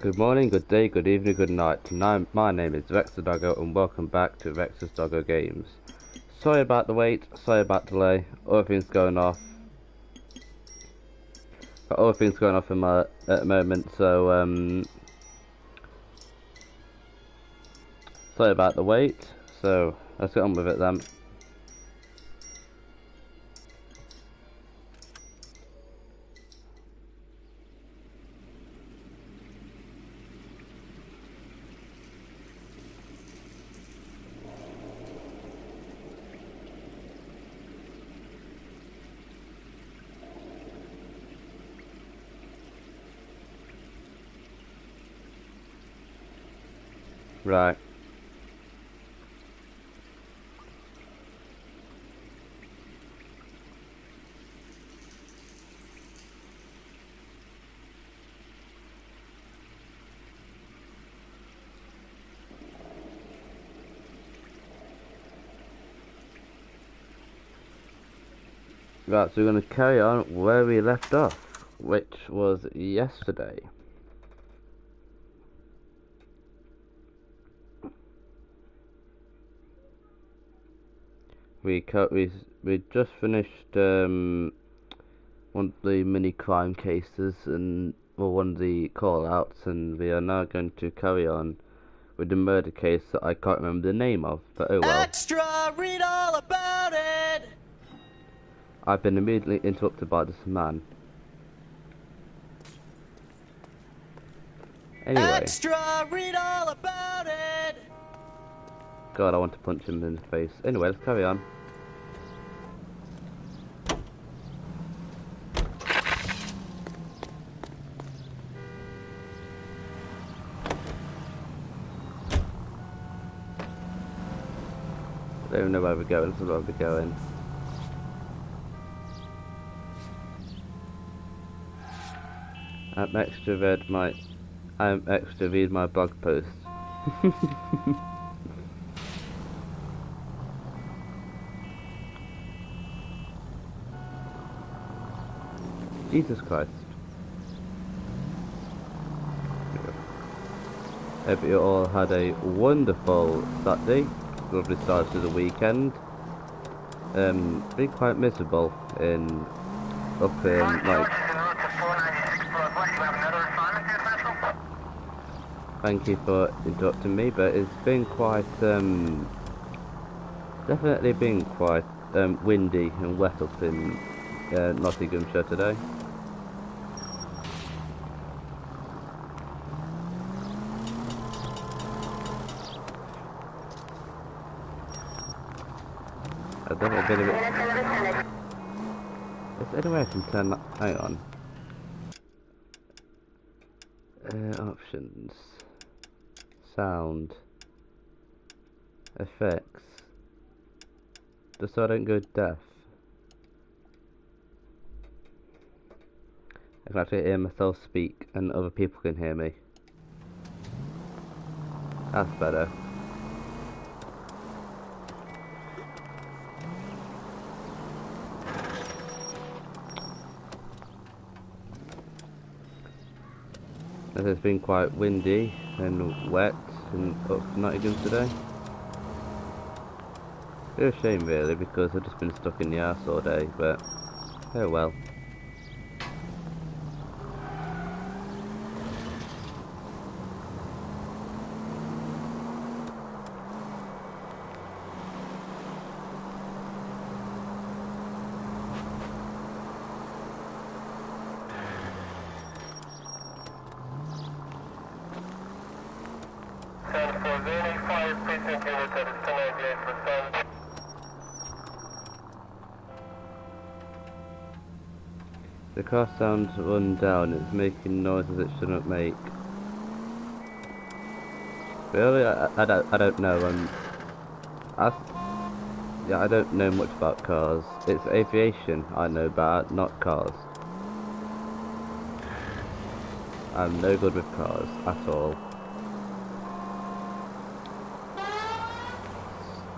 Good morning, good day, good evening, good night. My name is Rex the Doggo and welcome back to Rex's Doggo Games. Sorry about the wait, sorry about delay, other things going off. Got other things going off in my at the moment, so sorry about the wait. So let's get on with it then. Right. Right, so we're going to carry on where we left off, which was yesterday. We just finished one of the mini crime cases and one of the call outs, and we are now going to carry on with the murder case that I can't remember the name of, but oh well. Extra, read all about it. I've been immediately interrupted by this man. Anyway. Extra, read all about it. God, I want to punch him in the face. Anyway, let's carry on. I don't even know where we're going, this is where we're going. I'm extra read my blog post. Jesus Christ. Hope you all had a wonderful Saturday. Lovely start to the weekend. Been quite miserable up in like. Thank you for interrupting me, but it's been quite definitely been quite windy and wet up in Nottinghamshire today. I don't know, a bit of it. Is there any way I can turn that? Hang on. Options. Sound. Effects. Just so I don't go deaf. I can actually hear myself speak and other people can hear me. That's better. As it's been quite windy and wet and up Nottingham today. It's a shame really, because I've just been stuck in the house all day, but oh well. The car sounds run down, it's making noises it shouldn't make. Really? I don't know, yeah, I don't know much about cars. It's aviation I know about, not cars. I'm no good with cars, at all.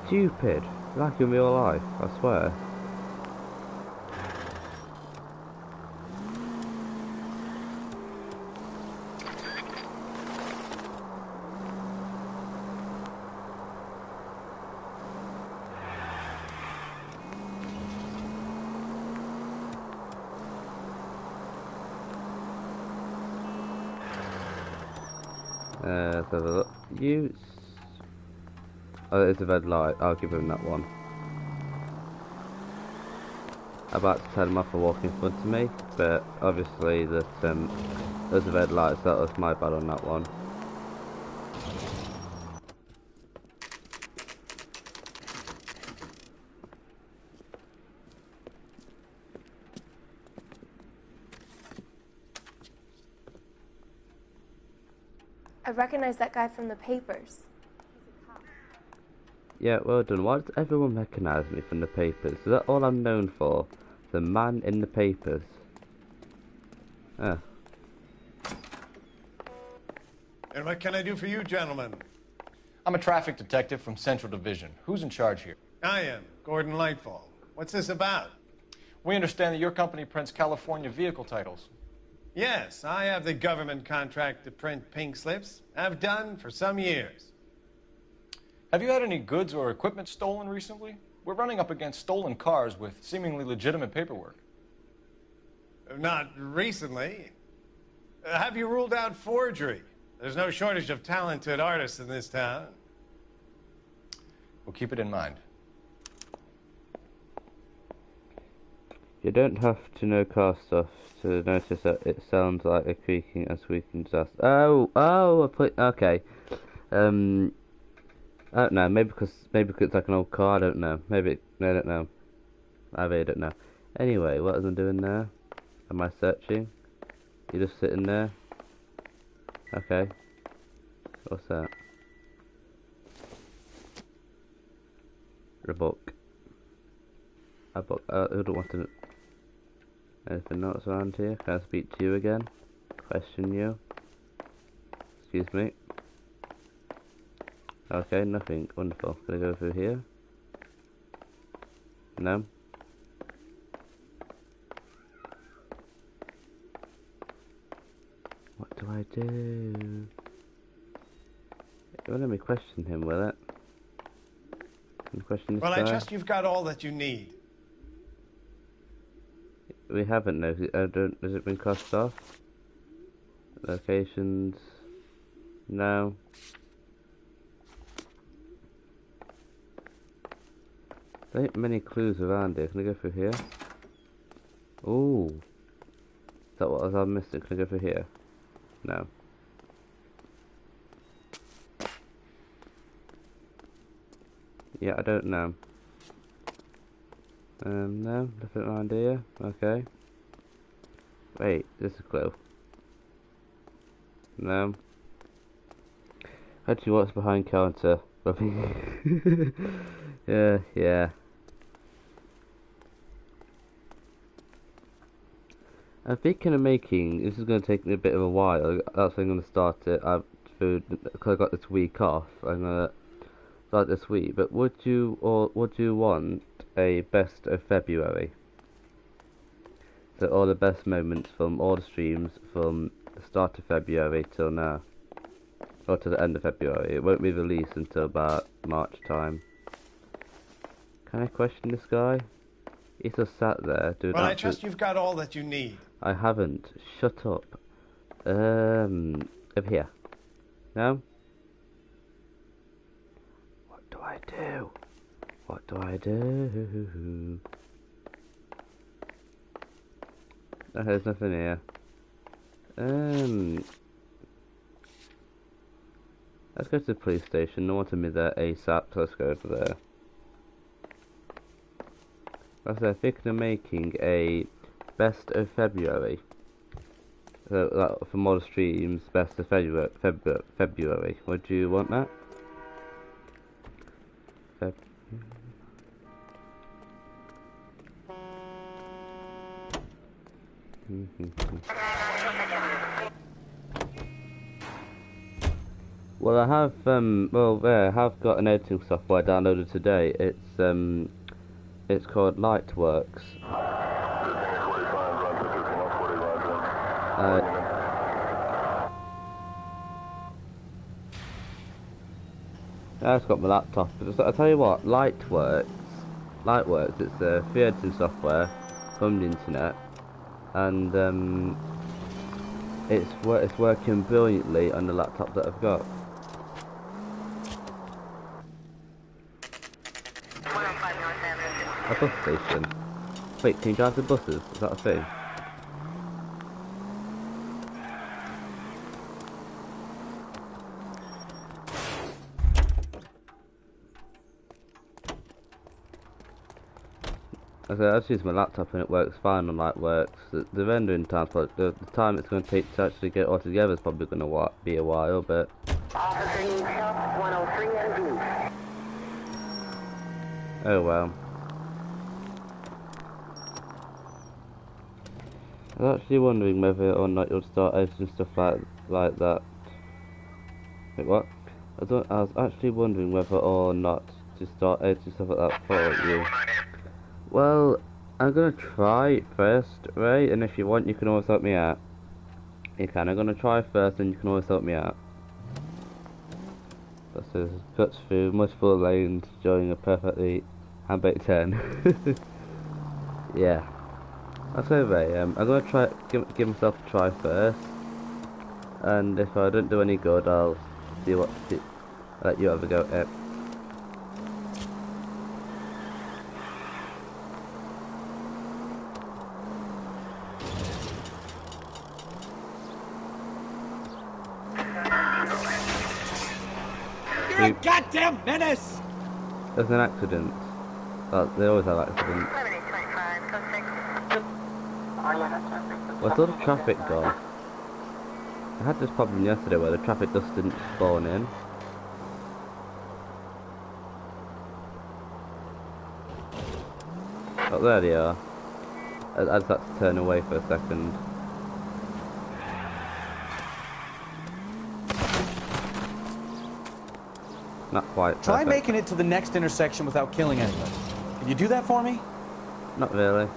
Stupid! Like in real life, I swear. Let's have a look. Oh, it's a red light. I'll give him that one. I'm about to tell him off for walking in front of me, but obviously that there's a red light, so that was my bad on that one. I recognize that guy from the papers. Yeah, well done. Why does everyone recognise me from the papers? Is that all I'm known for? The man in the papers. Ah. And what can I do for you, gentlemen? I'm a traffic detective from Central Division. Who's in charge here? I am, Gordon Lightfall. What's this about? We understand that your company prints California vehicle titles. Yes, I have the government contract to print pink slips. I've done for some years. Have you had any goods or equipment stolen recently? We're running up against stolen cars with seemingly legitimate paperwork. Not recently. Have you ruled out forgery? There's no shortage of talented artists in this town. We'll keep it in mind. You don't have to know car stuff to notice that it sounds like a creaking and squeaking disaster. Okay. I don't know. Maybe because it's like an old car. I don't know. I don't know. I really don't know. Anyway, what am I doing there? Am I searching? You just sitting there? Okay. What's that? A book. A book. Who don't want to? Anything else around here? Can I speak to you again? Question you? Excuse me. Okay, nothing. Wonderful. Can I go through here? No? What do I do? It won't let me question him, will it? Can you question this Well, guy? I trust you've got all that you need. We haven't, no. Has it been crossed off? Locations? No. There ain't many clues around here. Can I go through here? Ooh. Is that what I was missing? Can I go through here? No. Yeah, I don't know. No, nothing around here. Okay. Wait, this is a clue. No. Actually, what's behind counter? Yeah. I'm thinking of making. This is going to take me a bit of a while. That's why I'm going to start it. Because I got this week off. I'm going to start this week. But would you want a best of February? So all the best moments from all the streams from the start of February till now, or to the end of February. It won't be released until about March time. Can I question this guy? He's just sat there doing. Well, I trust you've got all that you need. I haven't. Shut up. Over here. No? What do I do? What do I do? Oh, there's nothing here. Let's go to the police station. No one wanted me there ASAP, so let's go over there. I think they're making a best of February. So, for more streams, best of February. Would you want that? Well, I have I have got an editing software downloaded today. It's called Lightworks. I've got my laptop. I'll tell you what, Lightworks. It's a free editing software from the internet, and It's working brilliantly on the laptop that I've got. A bus station. Wait, can you drive the buses? Is that a thing? I just use my laptop and it works fine on like works. The rendering time, the time it's going to take to actually get it all together is probably going to be a while, but. Oh well. I was actually wondering whether or not you'll start editing stuff like that. Wait, what? I was actually wondering whether or not to start editing stuff like that for you. Well, I'm gonna try it first, right? And if you want, you can always help me out. You can. I'm gonna try first, and you can always help me out. This cuts through multiple lanes during a perfectly hand-baked turn. Yeah. That's okay. I'm gonna try give myself a try first, and if I don't do any good, I'll let you have a go at it. You're a goddamn menace! There's an accident. They always have accidents. Where's all the traffic gone? I had this problem yesterday where the traffic just didn't spawn in. Oh, there they are. I just had to turn away for a second. Not quite perfect. Try making it to the next intersection without killing anybody. Can you do that for me? Not really.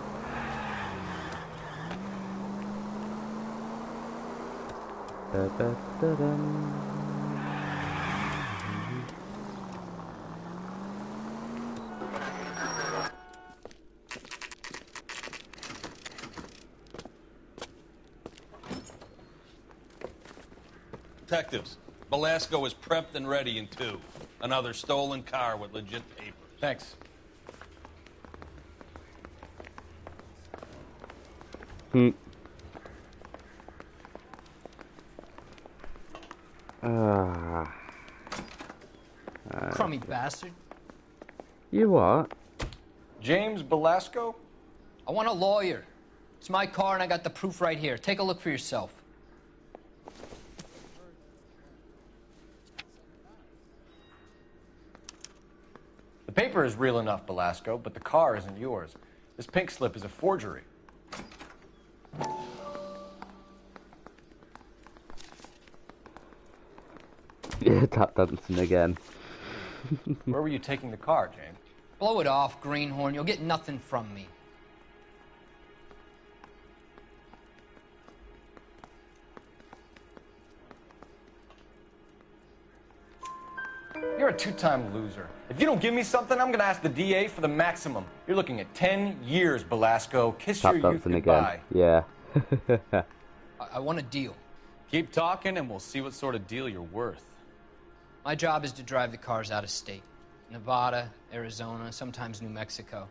Detectives, Belasco is prepped and ready in 2. Another stolen car with legit papers. Thanks. Crummy bastard. You what? James Belasco? I want a lawyer. It's my car and I got the proof right here. Take a look for yourself. The paper is real enough, Belasco, but the car isn't yours. This pink slip is a forgery. Yeah, tap dancing again. Where were you taking the car, James? Blow it off, greenhorn. You'll get nothing from me. You're a 2-time loser. If you don't give me something, I'm gonna ask the DA for the maximum. You're looking at 10 years, Belasco. Kiss Tap your youth dancing goodbye. again. Yeah. I want a deal. Keep talking and we'll see what sort of deal you're worth. My job is to drive the cars out of state. Nevada, Arizona, sometimes New Mexico.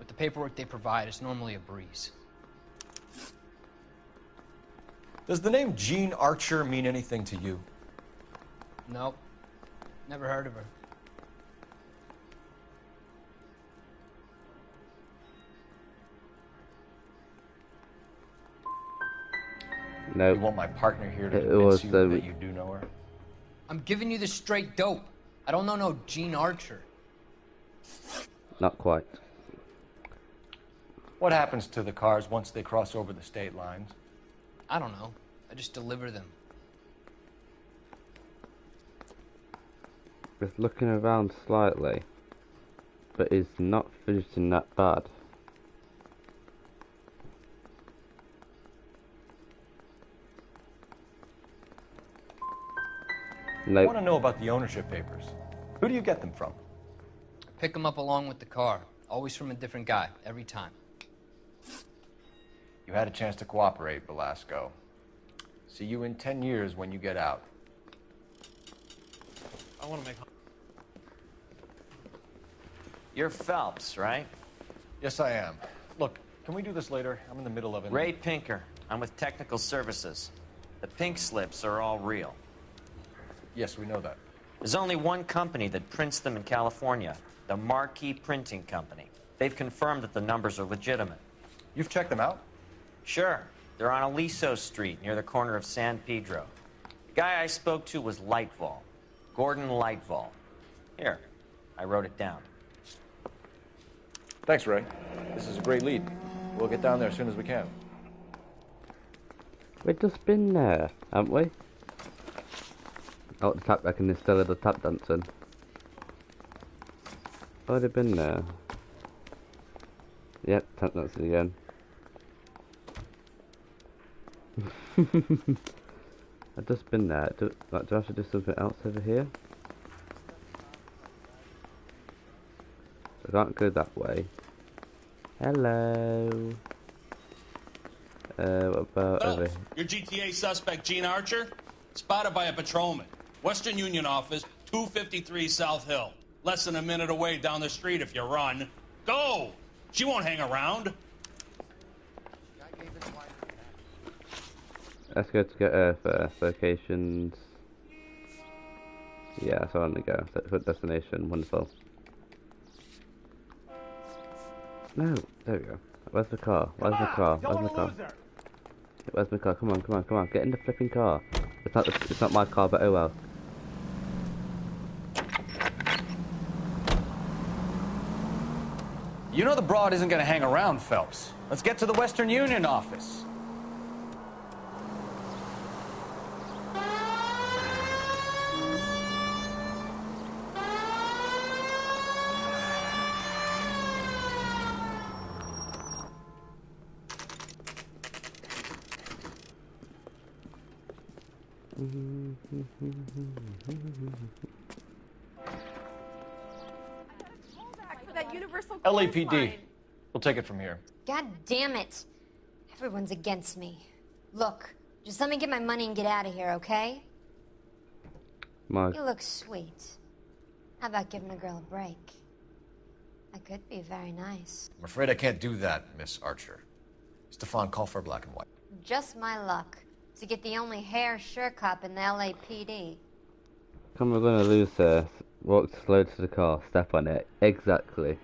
With the paperwork they provide, it's normally a breeze. Does the name Jean Archer mean anything to you? Nope. Never heard of her. No. You want my partner here to It convince was you the- that you do know her? I'm giving you the straight dope. I don't know no Gene Archer. Not quite. What happens to the cars once they cross over the state lines? I don't know. I just deliver them. Just looking around slightly, but it's not finishing that bad. I Nope. want to know about the ownership papers. Who do you get them from? Pick them up along with the car. Always from a different guy, every time. You had a chance to cooperate, Belasco. See you in 10 years when you get out. I want to make... You're Phelps, right? Yes, I am. Look, can we do this later? I'm in the middle of it. Ray Pinker. I'm with Technical Services. The pink slips are all real. Yes, we know that. There's only one company that prints them in California, the Marquee Printing Company. They've confirmed that the numbers are legitimate. You've checked them out? Sure. They're on Aliso Street, near the corner of San Pedro. The guy I spoke to was Lightval. Gordon Lightval. Here, I wrote it down. Thanks, Ray. This is a great lead. We'll get down there as soon as we can. We've just been there, haven't we? Oh, the tap back and there's still a little tap dancing. Already been there. Yep, tap dancing again. I've just been there. Do I have to do something else over here? I can't go that way. Hello. What about over here? Your GTA suspect, Gene Archer, spotted by a patrolman. Western Union office, 253 South Hill. Less than a minute away down the street if you run. Go! She won't hang around. Let's go to get Earth first. Locations. Yeah, that's where I want to go. Set for destination. Wonderful. No, there we go. Where's the car? Where's the car? Where's the car? Where's my car? Come on, come on, come on. Get in the flipping car. It's not my car, but oh well. You know the broad isn't gonna hang around, Phelps. Let's get to the Western Union office. LAPD. We'll take it from here. God damn it. Everyone's against me. Look, just let me get my money and get out of here, okay? You look sweet. How about giving a girl a break? That could be very nice. I'm afraid I can't do that, Miss Archer. Stefan, call for black and white. Just my luck to get the only hair sure cop in the LAPD. Come, we're gonna lose this. Walk slow to the car, step on it. Exactly.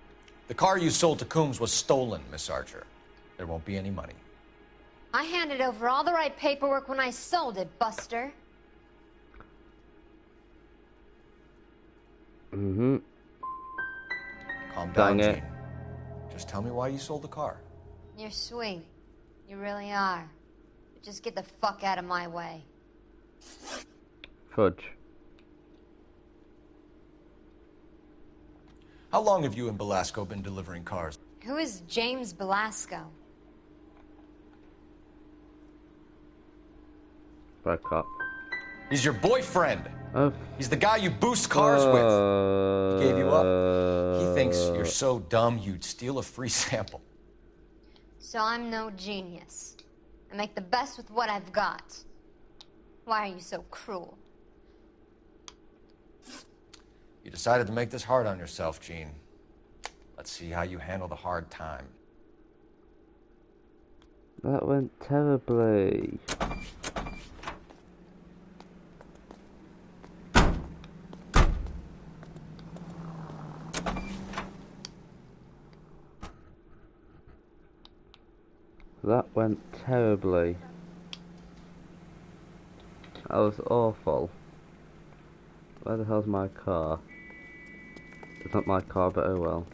The car you sold to Coombs was stolen, Miss Archer. There won't be any money. I handed over all the right paperwork when I sold it, Buster. Mm-hmm. Calm down, Dang it. Gene. Just tell me why you sold the car. You're sweet. You really are. But just get the fuck out of my way. Fudge. How long have you and Belasco been delivering cars? Who is James Belasco? Bad cop. He's your boyfriend. Oh. He's the guy you boost cars with. He gave you up. He thinks you're so dumb you'd steal a free sample. So I'm no genius. I make the best with what I've got. Why are you so cruel? You decided to make this hard on yourself, Gene. Let's see how you handle the hard time. That went terribly. That went terribly. That was awful. Where the hell's my car? It's not my car, but oh well.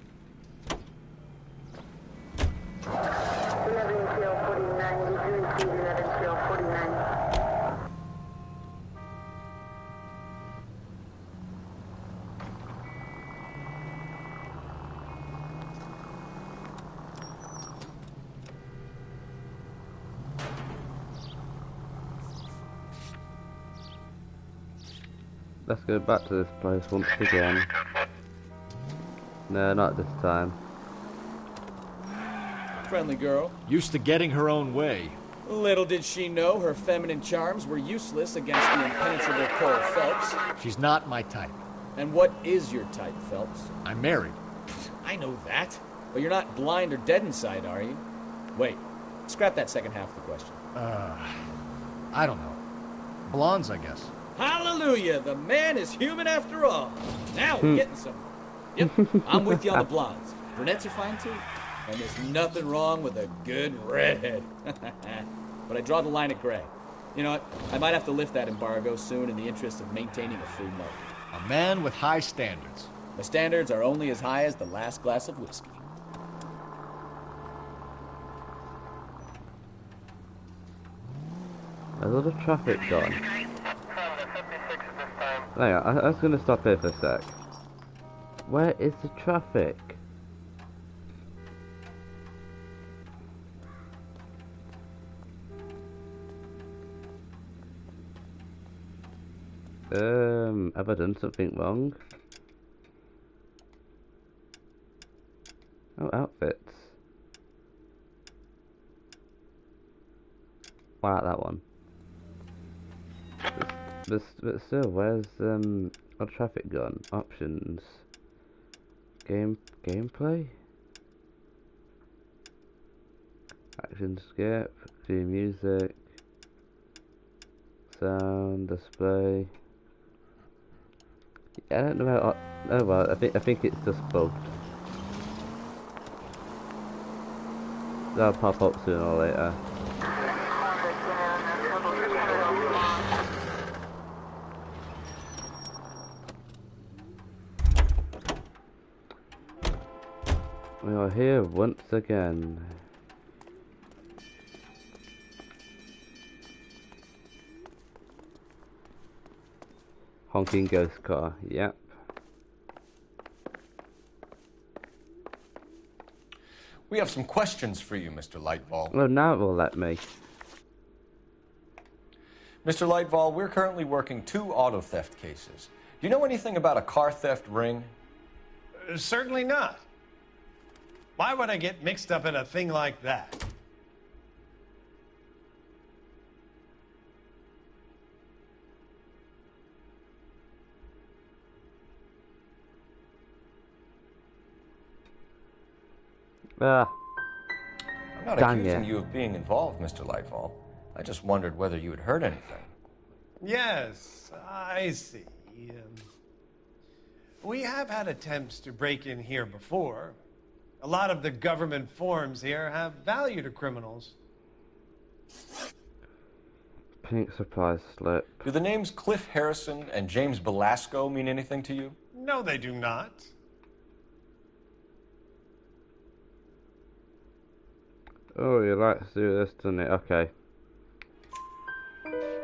Let's go back to this place once again. No, not this time. Friendly girl. Used to getting her own way. Little did she know her feminine charms were useless against the impenetrable Cole Phelps. She's not my type. And what is your type, Phelps? I'm married. I know that. But you're not blind or dead inside, are you? Wait, scrap that second half of the question. I don't know. Blondes, I guess. Hallelujah! The man is human after all. Now we're getting somewhere. Yep, I'm with you on the blondes. Brunettes are fine too. And there's nothing wrong with a good redhead. But I draw the line at gray. You know what? I might have to lift that embargo soon in the interest of maintaining a free market. A man with high standards. My standards are only as high as the last glass of whiskey. A lot of traffic gone. Hang on, I was going to stop here for a sec. Where is the traffic? Have I done something wrong? Oh, outfits. Wow, that one. But still, where's our traffic gone? Options. Gameplay? Action skip, view music, sound, display. Yeah, I don't know how. Oh well, I think it's just bugged. That'll pop up sooner or later. We are here once again. Honking ghost car, yep. We have some questions for you, Mr. Lightball. Well, now it will let me. Mr. Lightball, we're currently working 2 auto theft cases. Do you know anything about a car theft ring? Certainly not. Why would I get mixed up in a thing like that? I'm not Dang accusing it. you of being involved, Mr. Lightfall. I just wondered whether you had heard anything. Yes, I see. We have had attempts to break in here before. A lot of the government forms here have value to criminals. Pink surprise slip. Do the names Cliff Harrison and James Belasco mean anything to you? No, they do not. Oh, you like to do this, doesn't it? Okay.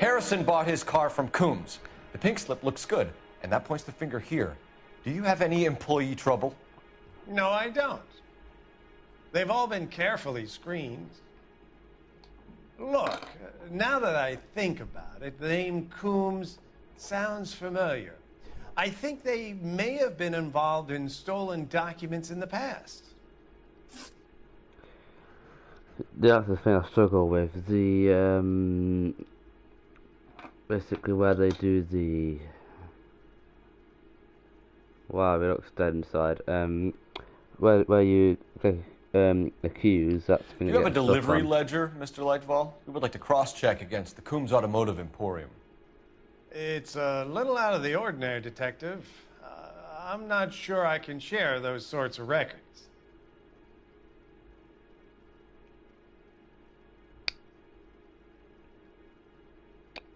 Harrison bought his car from Coombs. The pink slip looks good, and that points the finger here. Do you have any employee trouble? No, I don't. They've all been carefully screened. Look, now that I think about it, the name Coombs sounds familiar. I think they may have been involved in stolen documents in the past. That's the thing I struggle with. The basically where they do the. Wow, it looks dead inside. Where you accuse. That's Do you have a delivery ledger, Mr. Lightfall? We would like to cross-check against the Coombs Automotive Emporium. It's a little out of the ordinary, Detective. I'm not sure I can share those sorts of records.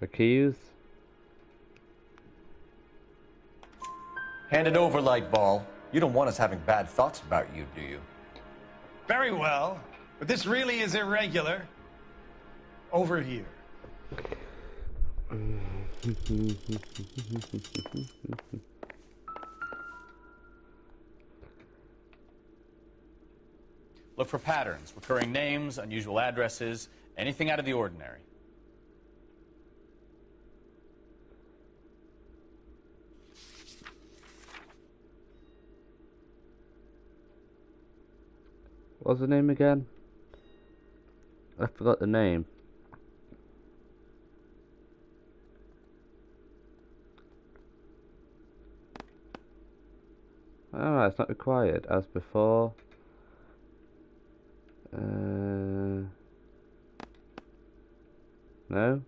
Accused? Hand it over, Lightball. You don't want us having bad thoughts about you, do you? Very well, but this really is irregular. Over here. Look for patterns, recurring names, unusual addresses, anything out of the ordinary. What's the name again? I forgot the name. Alright, it's not required as before. No?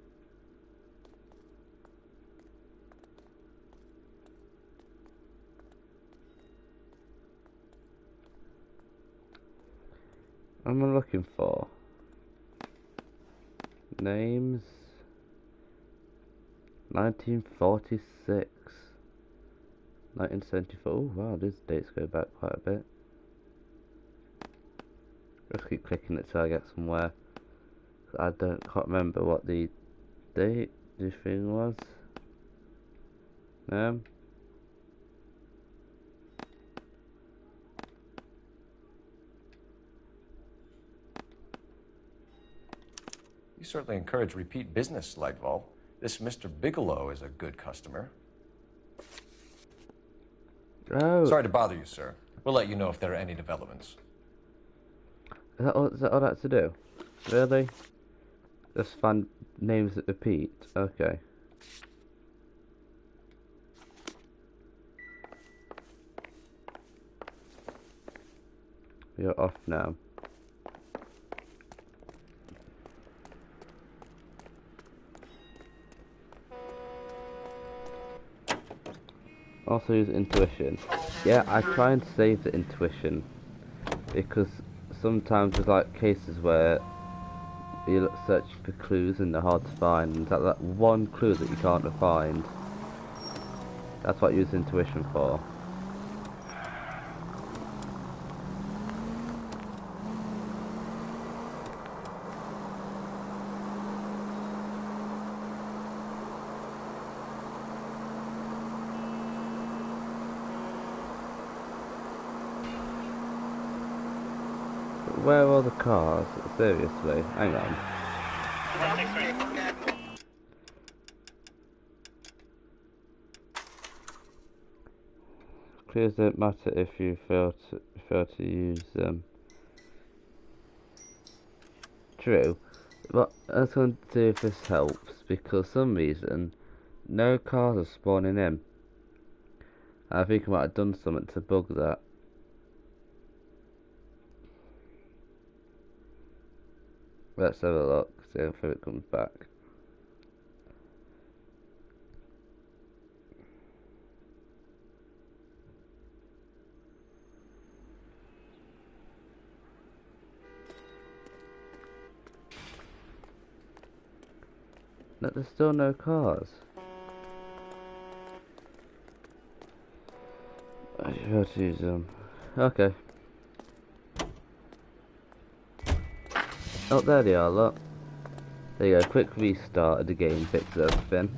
What am I looking for? Names. 1946. 1974. Oh wow, these dates go back quite a bit. Just keep clicking it till I get somewhere. I can't remember what the date this thing was. No? You certainly encourage repeat business, Lightval. This Mr. Bigelow is a good customer. Oh. Sorry to bother you, sir. We'll let you know if there are any developments. Is that all that's to do? Really? Just find names that repeat? Okay. You're off now. Also use intuition. Yeah, I try and save the intuition because sometimes there's like cases where you search for clues and they're hard to find, and that one clue that you can't find. That's what I use intuition for. Where are the cars? Seriously, hang on. Clues don't matter if you fail to use them. True, but I was going to see if this helps because for some reason no cars are spawning in. I think I might have done something to bug that. Let's have a look, see if it comes back. No, there's still no cars. I should have to use them. Okay. Oh, there they are, look. There you go, quick restart of the game, fixes everything.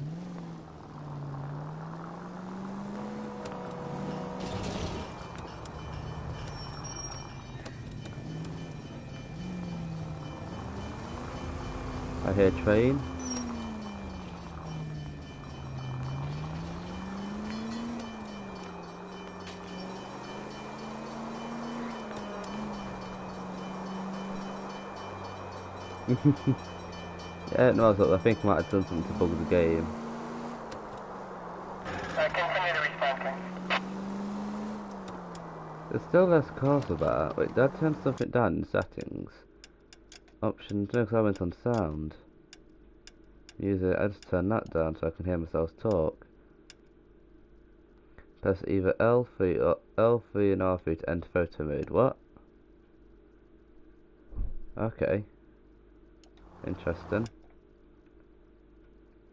I hear train. Yeah, no, I think I might have done something to bug the game. There's still less cars about. Wait, did I turn something down in settings? Options, no, because I went on sound. Music, I just turned that down so I can hear myself talk. Press either L3 or L3 and R3 to enter photo mode. What? Okay. Interesting.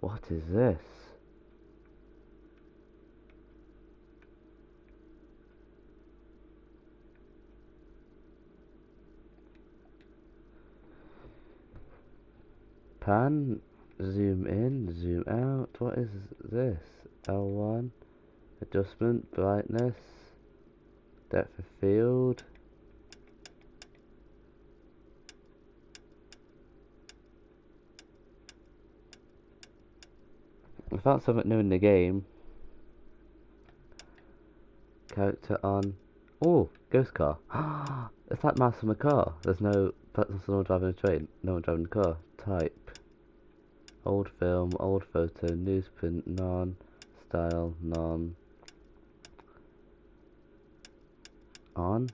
What is this? Pan, zoom in, zoom out. What is this? L1, adjustment, brightness, depth of field. I found something new in the game. Character on. Oh, ghost car. It's like Mouse from a car. There's no someone driving a train. No one driving a car. Type. Old film, old photo, newsprint, none. Style, none. On.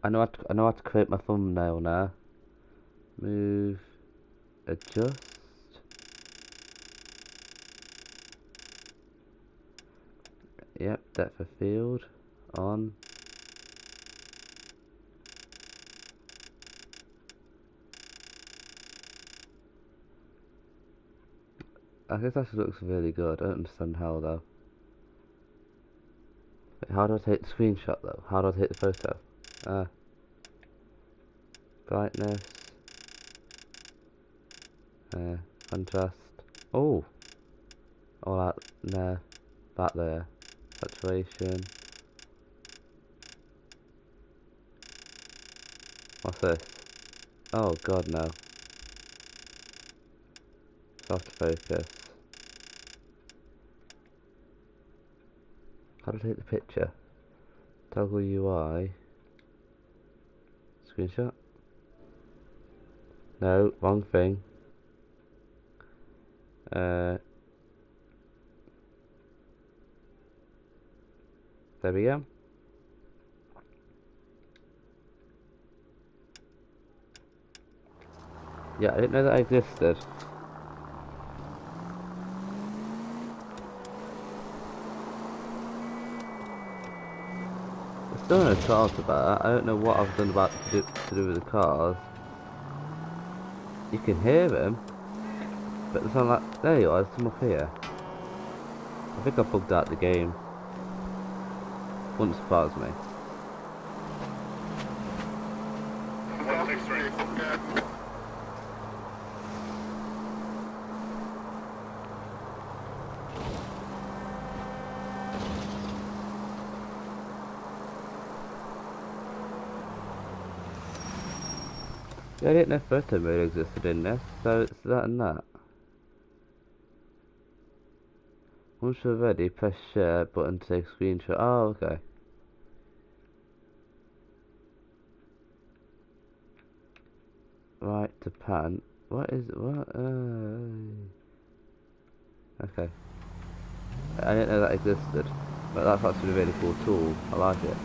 I know how to create my thumbnail now. Move. Adjust. Yep, depth of field. On. I guess that looks really good. I don't understand how though. Wait, how do I take the screenshot though? How do I take the photo? Brightness. Contrast. Oh! All that there. That there. Saturation. What's this? Oh god no. Soft focus. How do I take the picture? Toggle UI. Screenshot? No, wrong thing. There we go. Yeah, I didn't know that existed. There's still no cars about. I don't know what I've done about to do with the cars. You can hear them, but there's not like, there you are, there's some up here. I think I bugged out the game. Wouldn't surprise me. Yeah, I didn't know photo mode existed in this, so it's that and that. Once you're ready, press share button to take a screenshot. Oh, okay. Right to pan. What is it? What? Okay. I didn't know that existed, but that's actually a really cool tool. I like it.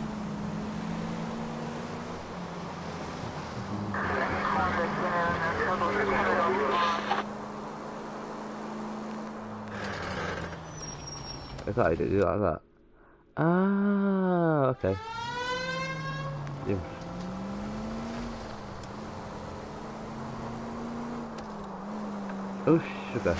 I thought I did it like that. Ah, okay. Yeah. Oh, sugar.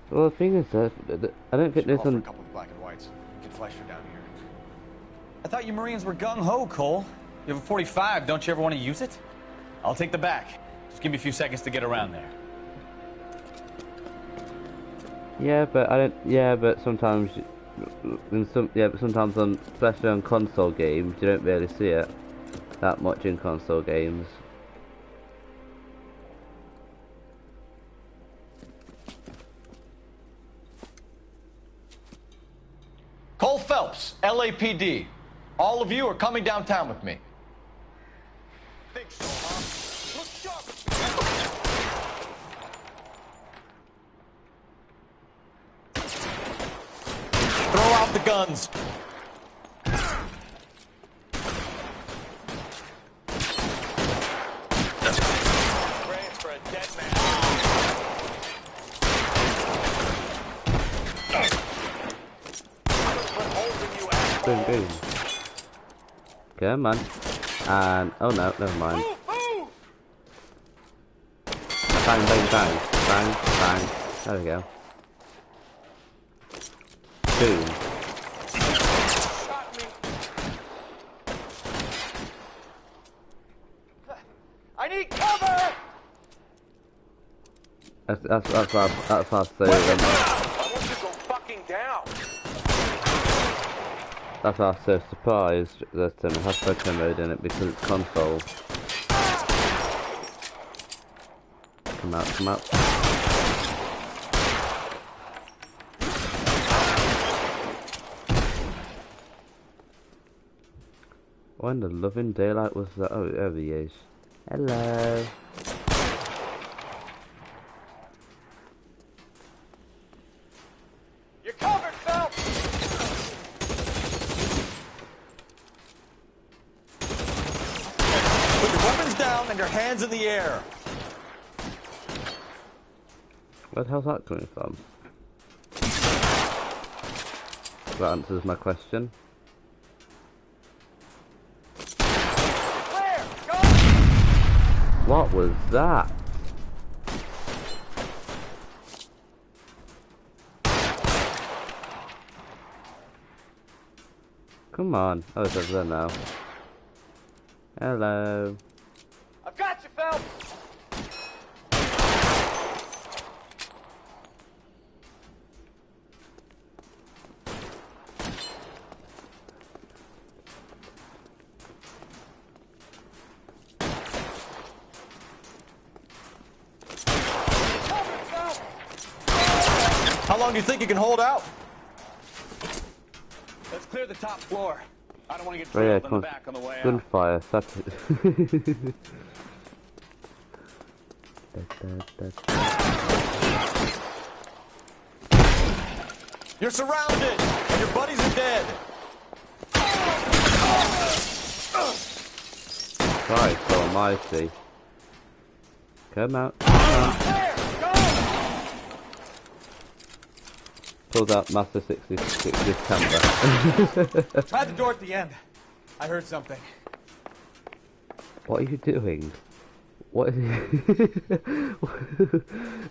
Well, the thing is that I don't think there's a couple of black and whites. Get Fleischer down here. I thought you Marines were gung-ho, Cole. You have a 45. Don't you ever want to use it? I'll take the back. Just give me a few seconds to get around there. Yeah, but I don't. Yeah, but sometimes, but sometimes on, especially on console games, you don't really see it that much in console games. Cole Phelps, LAPD. All of you are coming downtown with me. Think so, huh? Look sharp. Throw out the guns. For a dead man. Boom, boom. Come on. And oh no, never mind. Bang, bang, bang, bang, bang. There we go. Boom. I need cover. That's fast. So I want you to go fucking down. that's why I was so surprised that it has photo mode in it because it's console. Come out, come out. When the living daylight was that? Oh, there he is. Hello. You're covered, Phelps! Put your weapons down and your hands in the air. Where the hell's that coming from? That answers my question. Clear! Go! What was that? Come on. Oh, it's over there now. Hello. I've got you, Phelps! How long do you think you can hold out? Let's clear the top floor. I don't want to get Oh yeah, trailed in come the back on the way out. gunfire. That's it. You're surrounded, and your buddies are dead. Christ almighty. Come out. Come out. Pulled out Master 66 camera. Try the door at the end. I heard something. What are you doing? What is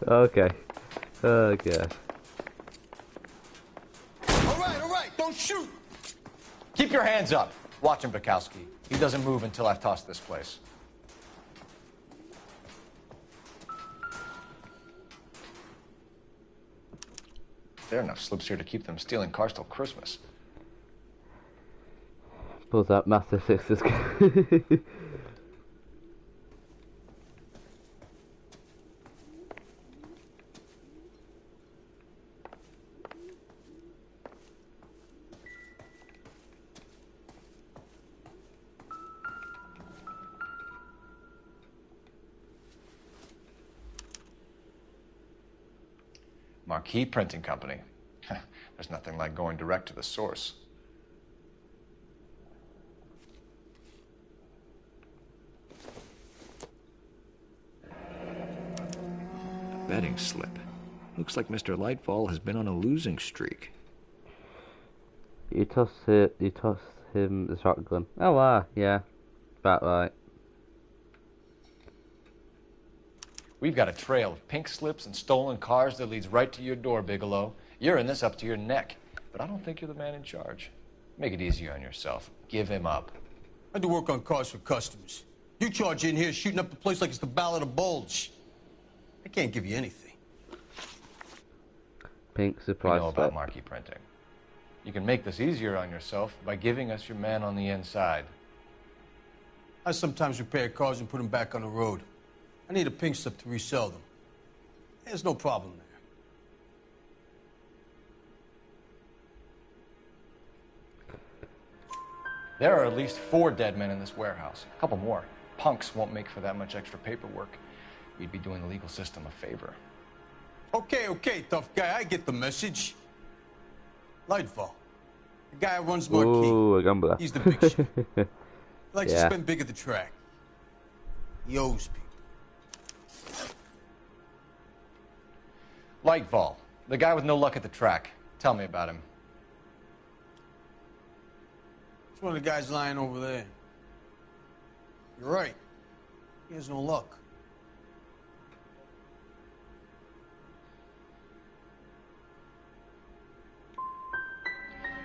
Okay. Oh god. All right, don't shoot! Keep your hands up. Watch him, Bukowski. He doesn't move until I've tossed this place. There are enough slips here to keep them stealing cars till Christmas. Pulls out Master 66. Marquee Printing Company. There's nothing like going direct to the source. Betting slip. Looks like Mr. Lightfall has been on a losing streak. You toss him the shotgun. Oh wow, yeah. About right. We've got a trail of pink slips and stolen cars that leads right to your door, Bigelow. You're in this up to your neck, but I don't think you're the man in charge. Make it easier on yourself. Give him up. I do work on cars for customers. You charge in here shooting up the place like it's the Ballad of Bulge. I can't give you anything. Pink You surprise know about Marquee Printing. You can make this easier on yourself by giving us your man on the inside. I sometimes repair cars and put them back on the road. I need a pink slip to resell them. There's no problem there. There are at least 4 dead men in this warehouse. A couple more. Punks won't make for that much extra paperwork. We'd be doing the legal system a favor. Okay, tough guy. I get the message. Lightfall. The guy who runs Marquee. Ooh, a gambler. He's the big shot. He likes to Yeah. spend big at the track. He owes people. Lightfall, the guy with no luck at the track. Tell me about him. It's one of the guys lying over there. You're right. He has no luck.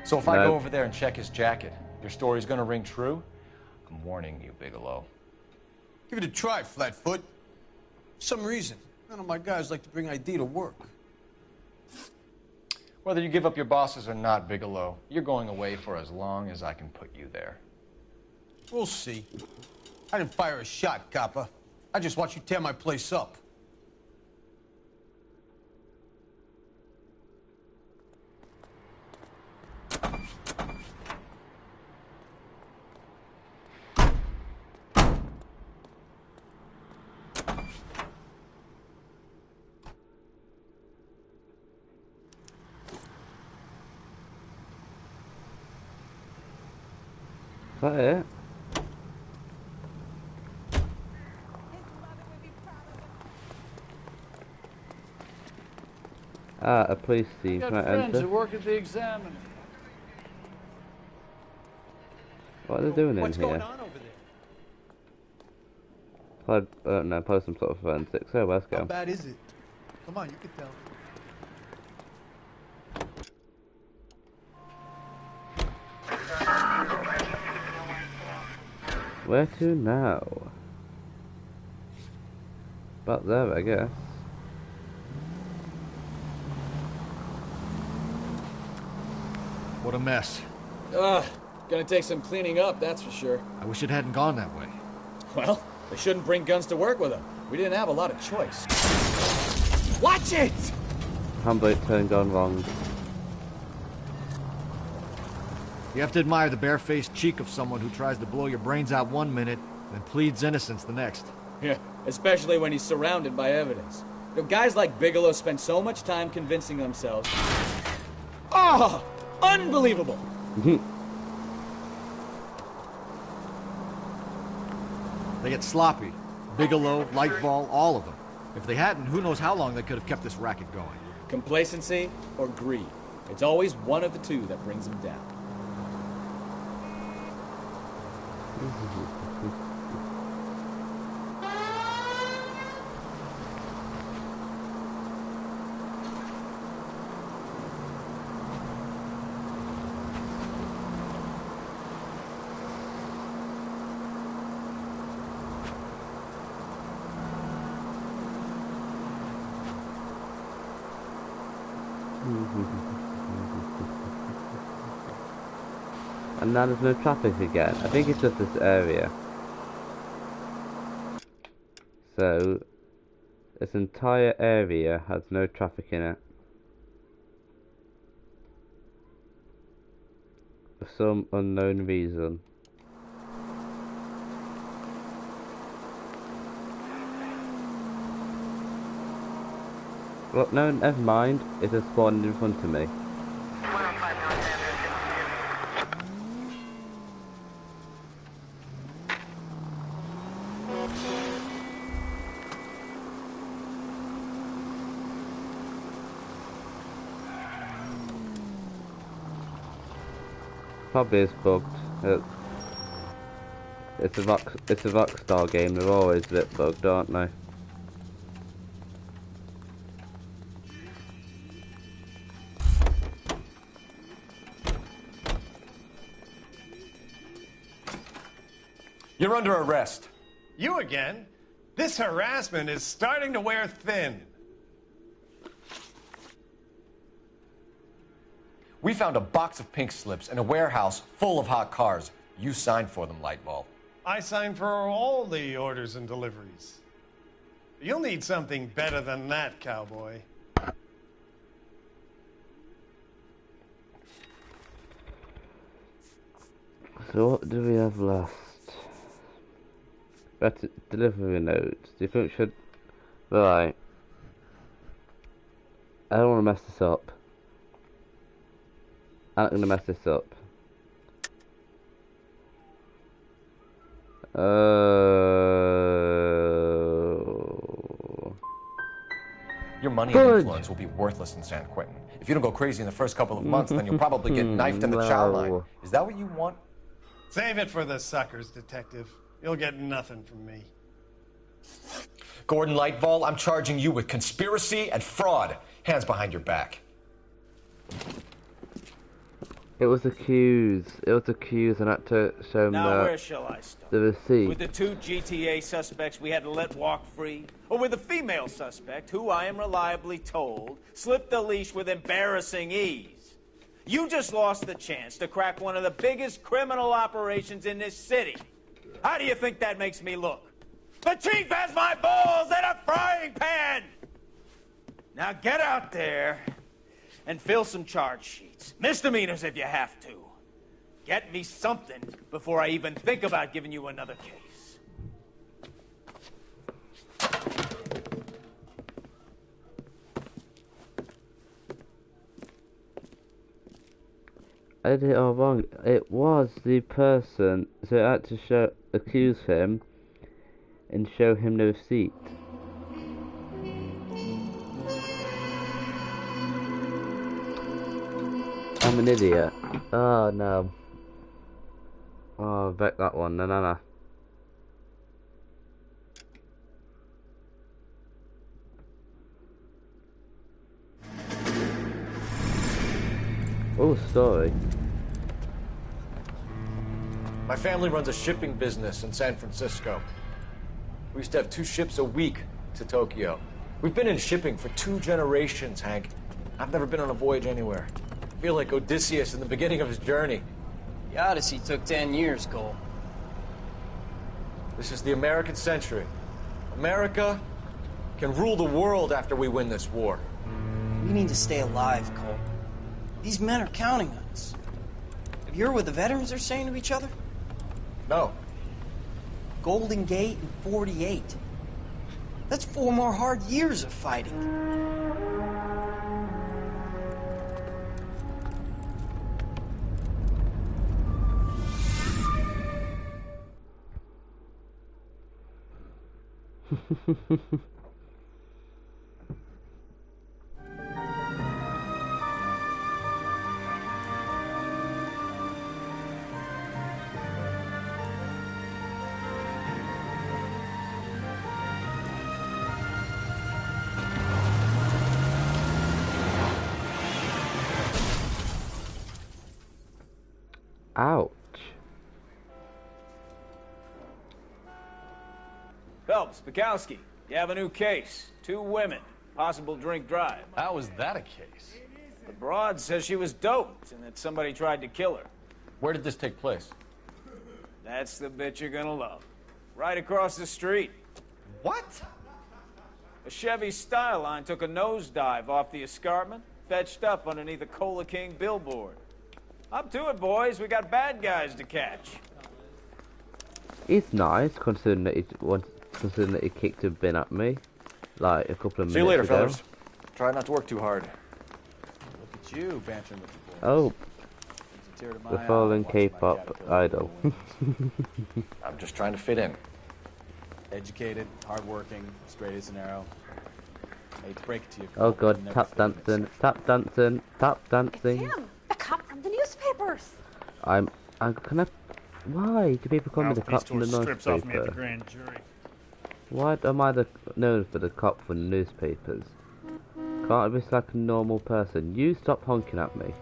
So if I go No. over there and check his jacket, your story's gonna ring true? I'm warning you, Bigelow. Give it a try, Flatfoot. For some reason, none of my guys like to bring ID to work. Whether you give up your bosses or not, Bigelow, you're going away for as long as I can put you there. We'll see. I didn't fire a shot, copper. I just watched you tear my place up. that it? Ah, a police scene. Got Can I friends enter? who work at the Examiner. What are they doing in What's here? going on over there? No, probably some sort of forensics. So let's How go. bad is it? Come on, you can tell. Where to now? About there, I guess. What a mess. Ugh, gonna take some cleaning up, that's for sure. I wish it hadn't gone that way. Well, they shouldn't bring guns to work with them. We didn't have a lot of choice. Watch it! Handbrake turn gone wrong. You have to admire the barefaced cheek of someone who tries to blow your brains out one minute, then pleads innocence the next. Yeah, especially when he's surrounded by evidence. You know, guys like Bigelow spend so much time convincing themselves. Oh! Unbelievable! They get sloppy. Bigelow, Lightfall, all of them. If they hadn't, who knows how long they could have kept this racket going. Complacency or greed. It's always one of the two that brings them down. And now there's no traffic again. I think it's just this area. So, this entire area has no traffic in it. For some unknown reason. Well, no, never mind. It has spawned in front of me. Probably is bugged. It's a Rockstar game. They're always a bit bugged, aren't they? You're under arrest. You again? This harassment is starting to wear thin. We found a box of pink slips in a warehouse full of hot cars. You signed for them, Lightball. I signed for all the orders and deliveries. You'll need something better than that, cowboy. So what do we have left? Better delivery notes. Do you think we should... Right. I don't want to mess this up. I'm not going to mess this up. Your money and influence will be worthless in San Quentin. If you don't go crazy in the first couple of months, then you'll probably get knifed in the chow line. Is that what you want? Save it for the suckers, Detective. You'll get nothing from me. Gordon Lightfall, I'm charging you with conspiracy and fraud. Hands behind your back. It was accused. It was accused and I had to show him Now, where shall I start? the receipt. With the two GTA suspects we had to let walk free? Or with the female suspect, who I am reliably told slipped the leash with embarrassing ease? You just lost the chance to crack one of the biggest criminal operations in this city. How do you think that makes me look? The chief has my balls in a frying pan! Now get out there and fill some charge sheets. Misdemeanors if you have to. Get me something before I even think about giving you another case. I did it all wrong. It was the person, so I had to accuse him and show him the receipt. I'm an idiot. Oh no. Oh, back that one. No. Oh, story. My family runs a shipping business in San Francisco. We used to have 2 ships a week to Tokyo. We've been in shipping for 2 generations, Hank. I've never been on a voyage anywhere. I feel like Odysseus in the beginning of his journey. The Odyssey took 10 years, Cole. This is the American century. America can rule the world after we win this war. We need to stay alive, Cole. These men are counting on us. Have you heard what the veterans are saying to each other? No. Golden Gate and 48. That's 4 more hard years of fighting. Ouch. Phelps, Bukowski, you have a new case. 2 women, possible drink drive. How was that a case? The broad says she was doped and that somebody tried to kill her. Where did this take place? That's the bit you're gonna love. Right across the street. What? A Chevy Styline took a nosedive off the escarpment, fetched up underneath a Cola King billboard. Up to it, boys. We got bad guys to catch. It's nice considering that he kicked a bin at me like a couple of minutes ago. See you later, fellas. Try not to work too hard. Look at you bantering with the boys. Oh. Brings a tear to my The eye fallen watching my K-pop caterpillar idol. I'm just trying to fit in. Educated, hardworking, straight as an arrow. I hate to break it to you. Oh Cole, god, you never tap fit dancing, tap dancing, tap dancing. Him, the cop from the newspapers. I'm can I? Why do people call me the cop from the strips off me at the newspaper? grand jury. Why am I known for the cop from the newspapers? Can't I be like a normal person? You stop honking at me.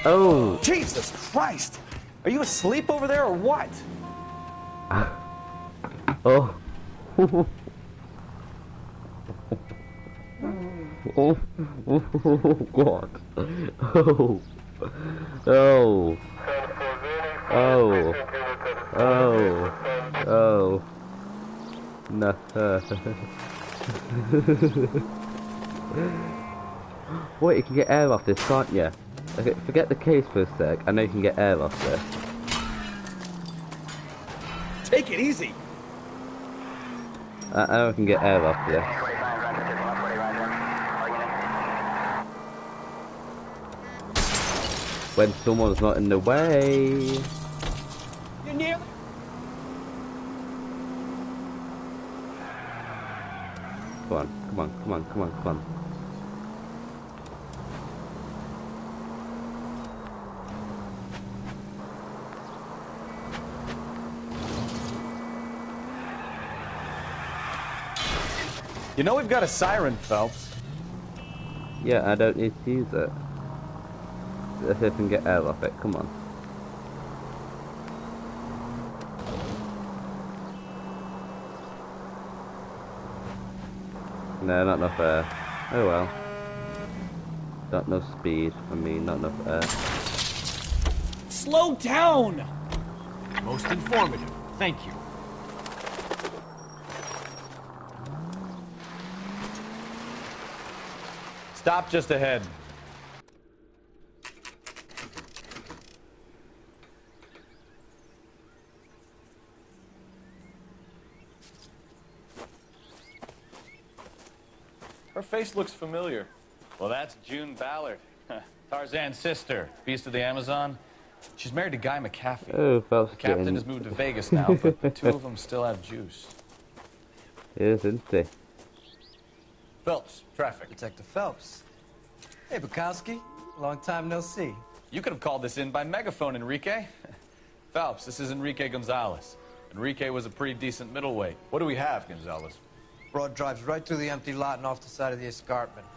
Oh! Jesus Christ! Are you asleep over there or what? Oh! Oh! God! Oh! Oh! Oh! Oh! Oh! No! Wait, you can get air off this, can't you? Okay, forget the case for a sec. I know you can get air off this. Take it easy. I know I can get air off this. When someone's not in the way. You're near. Come on, come on, come on, come on, come on. You know we've got a siren, Phelps. Yeah, I don't need to use it. Let's see if I can get air off it, come on. No, not enough air. Oh well. Not enough speed. I mean, not enough air. Slow down! Most informative. Thank you. Stop just ahead. Her face looks familiar. Well, that's June Ballard, Tarzan's sister, beast of the Amazon. She's married to Guy McAfee. Oh, Phelps. The captain has moved to Vegas now, but the two of them still have juice. Yes, isn't he? Phelps, traffic. Detective Phelps. Hey, Bukowski. Long time no see. You could have called this in by megaphone, Enrique. Phelps, this is Enrique Gonzalez. Enrique was a pretty decent middleweight. What do we have, Gonzalez? Broad drives right through the empty lot and off the side of the escarpment.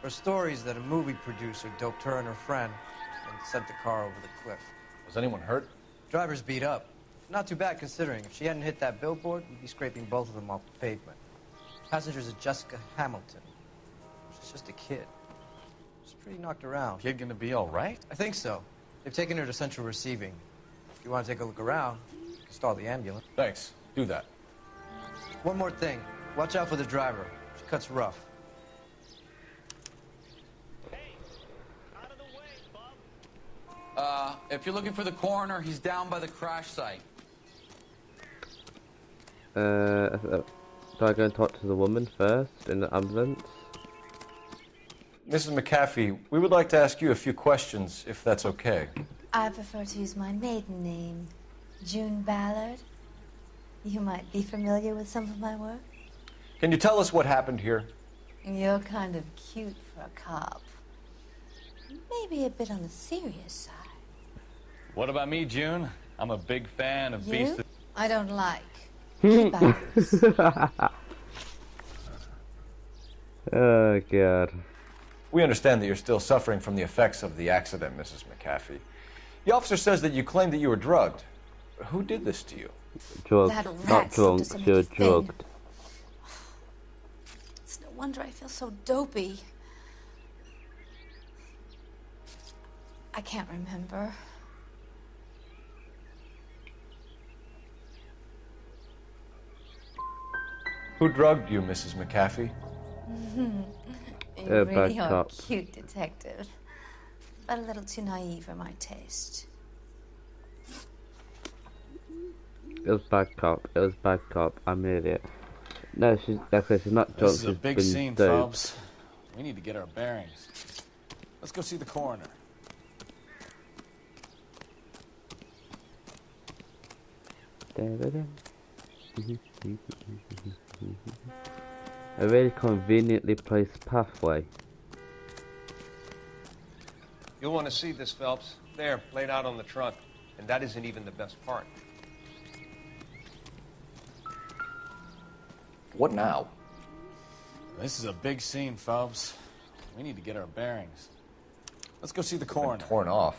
Her story is that a movie producer doped her and her friend and sent the car over the cliff. Was anyone hurt? Driver's beat up. Not too bad considering. If she hadn't hit that billboard, we'd be scraping both of them off the pavement. Passenger's a Jessica Hamilton. She's just a kid. She's pretty knocked around. Kid gonna be all right? I think so. They've taken her to central receiving. If you want to take a look around, stall the ambulance. Thanks. Do that. One more thing. Watch out for the driver. She cuts rough. If you're looking for the coroner, he's down by the crash site. Do I go and talk to the woman first in the ambulance? Mrs. McAfee, we would like to ask you a few questions, if that's okay. I prefer to use my maiden name, June Ballard. You might be familiar with some of my work. Can you tell us what happened here? You're kind of cute for a cop. Maybe a bit on the serious side. What about me, June? I'm a big fan of Beast. I don't like. Keep out. Oh, God. We understand that you're still suffering from the effects of the accident, Mrs. McAfee. The officer says that you claimed that you were drugged. Who did this to you? Drugged. That Not rat drunk, seemed to you're make a thing. drugged. It's no wonder I feel so dopey. I can't remember. Who drugged you, Mrs. McAfee? You really are a cop. cute detective, but a little too naive for my taste. It was bad cop. It was bad cop. I'm an idiot. No, she's not drunk. This is a she's big been scene, doped. Phelps. We need to get our bearings. Let's go see the coroner. A very conveniently placed pathway. You'll want to see this, Phelps. There, laid out on the trunk. And that isn't even the best part. What now? This is a big scene, Phelps. We need to get our bearings. Let's go see the coroner. Torn off.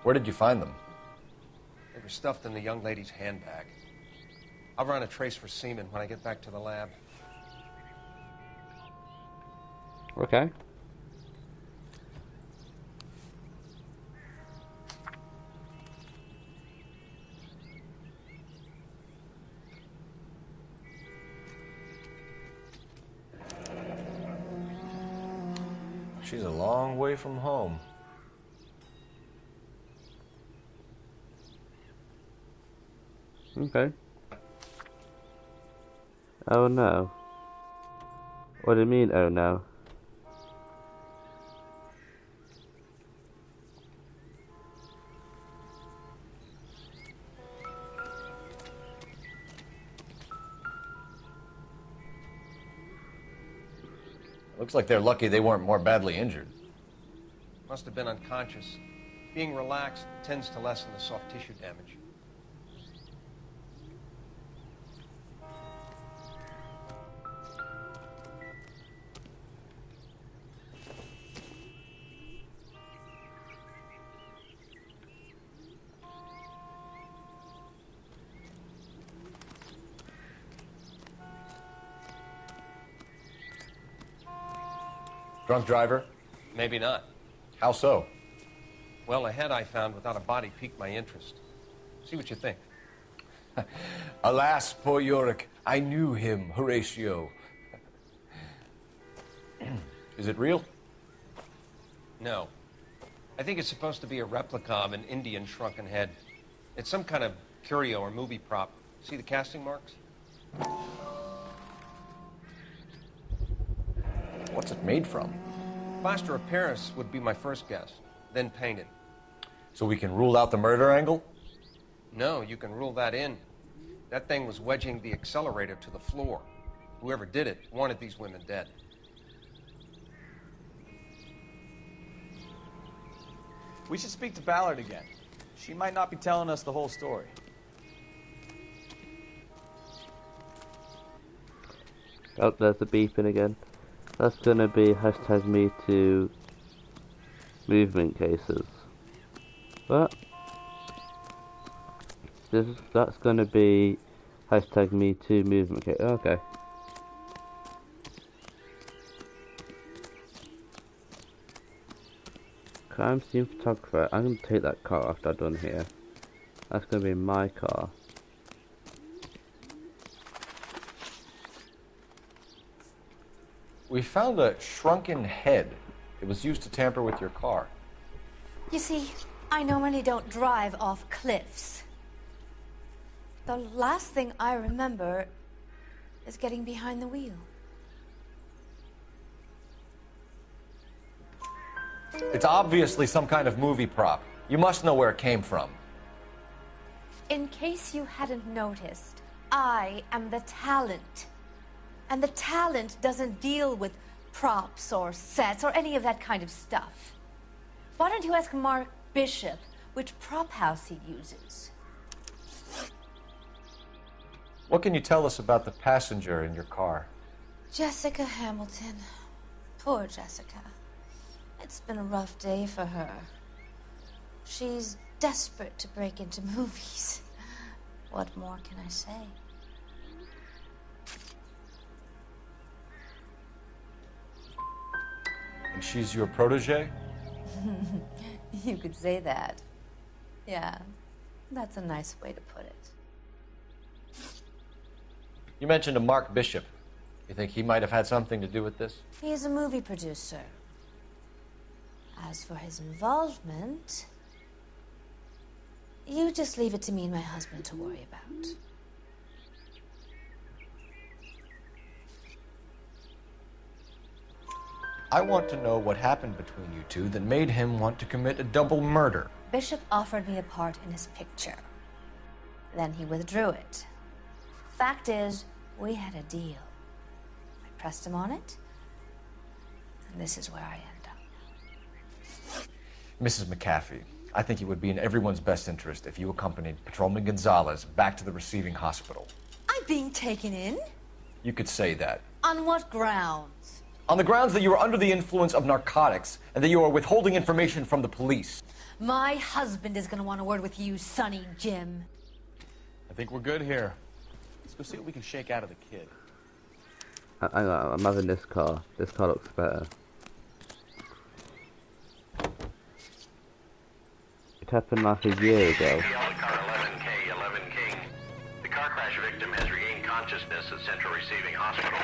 Where did you find them? They were stuffed in the young lady's handbag. I'll run a trace for semen when I get back to the lab. Okay. She's a long way from home. Okay. Oh no. What do you mean, oh no? Looks like they're lucky they weren't more badly injured. Must have been unconscious. Being relaxed tends to lessen the soft tissue damage. Drunk driver? Maybe not. How so? Well, a head I found without a body piqued my interest. See what you think. Alas, poor Yorick. I knew him, Horatio. Is it real? No. I think it's supposed to be a replica of an Indian shrunken head. It's some kind of curio or movie prop. See the casting marks? What's it made from? Plaster of Paris would be my first guess, then painted. So we can rule out the murder angle? No, you can rule that in. That thing was wedging the accelerator to the floor. Whoever did it wanted these women dead. We should speak to Ballard again. She might not be telling us the whole story. Oh, there's the beeping again. That's gonna be hashtag me to movement cases. What? That's gonna be hashtag me to movement case. Okay. Crime scene photographer. I'm gonna take that car after I'm done here. That's gonna be my car. We found a shrunken head. It was used to tamper with your car. You see, I normally don't drive off cliffs. The last thing I remember is getting behind the wheel. It's obviously some kind of movie prop. You must know where it came from. In case you hadn't noticed, I am the talent. And the talent doesn't deal with props or sets or any of that kind of stuff. Why don't you ask Mark Bishop which prop house he uses? What can you tell us about the passenger in your car? Jessica Hamilton. Poor Jessica. It's been a rough day for her. She's desperate to break into movies. What more can I say? And she's your protege? You could say that. Yeah, that's a nice way to put it. You mentioned a Mark Bishop. You think he might have had something to do with this? He's a movie producer. As for his involvement, you just leave it to me and my husband to worry about. I want to know what happened between you two that made him want to commit a double murder. Bishop offered me a part in his picture. Then he withdrew it. Fact is, we had a deal. I pressed him on it, and this is where I end up. Mrs. McAfee, I think it would be in everyone's best interest if you accompanied Patrolman Gonzalez back to the receiving hospital. I'm being taken in? You could say that. On what grounds? On the grounds that you are under the influence of narcotics and that you are withholding information from the police. My husband is going to want a word with you, Sonny Jim. I think we're good here. Let's go see what we can shake out of the kid. I'm having this car. This car looks better. It happened like a year ago. Car 11K, 11 King. The car crash victim has regained consciousness at Central Receiving Hospital.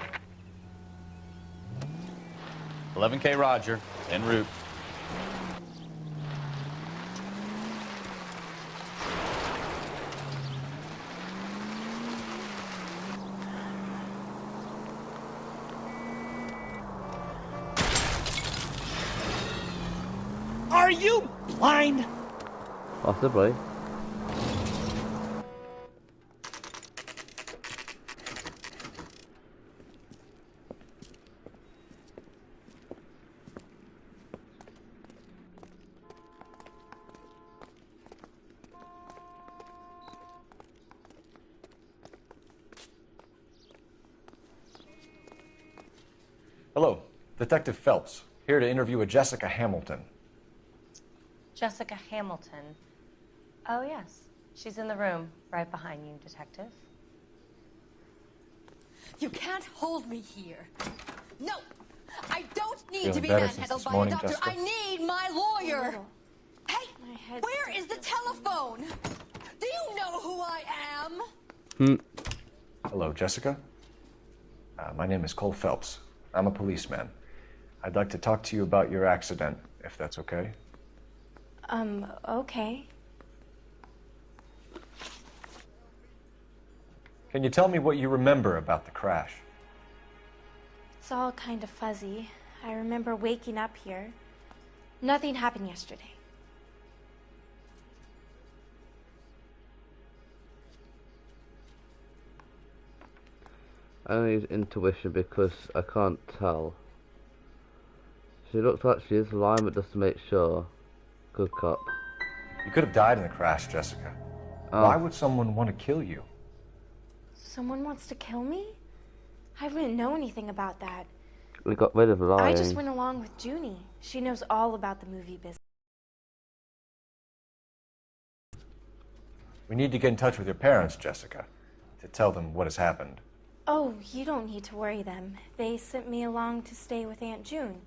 11K Roger, en route. Are you blind? Possibly. Hello, Detective Phelps, here to interview a Jessica Hamilton. Jessica Hamilton. Oh, yes. She's in the room, right behind you, Detective. You can't hold me here. No! I don't need to Feeling be better manhandled since by this a morning, doctor. Jessica? I need my lawyer. Hey, where is the telephone? Do you know who I am? Hello, Jessica. My name is Cole Phelps. I'm a policeman. I'd like to talk to you about your accident, if that's okay. Okay. Can you tell me what you remember about the crash? It's all kind of fuzzy. I remember waking up here. Nothing happened yesterday. I need intuition because I can't tell. She looks like she is lying, but just to make sure. Good cop. You could have died in the crash, Jessica. Oh. Why would someone want to kill you? Someone wants to kill me? I wouldn't know anything about that. We got rid of lying. I just went along with Junie. She knows all about the movie business. We need to get in touch with your parents, Jessica, to tell them what has happened. Oh, you don't need to worry them. They sent me along to stay with Aunt June.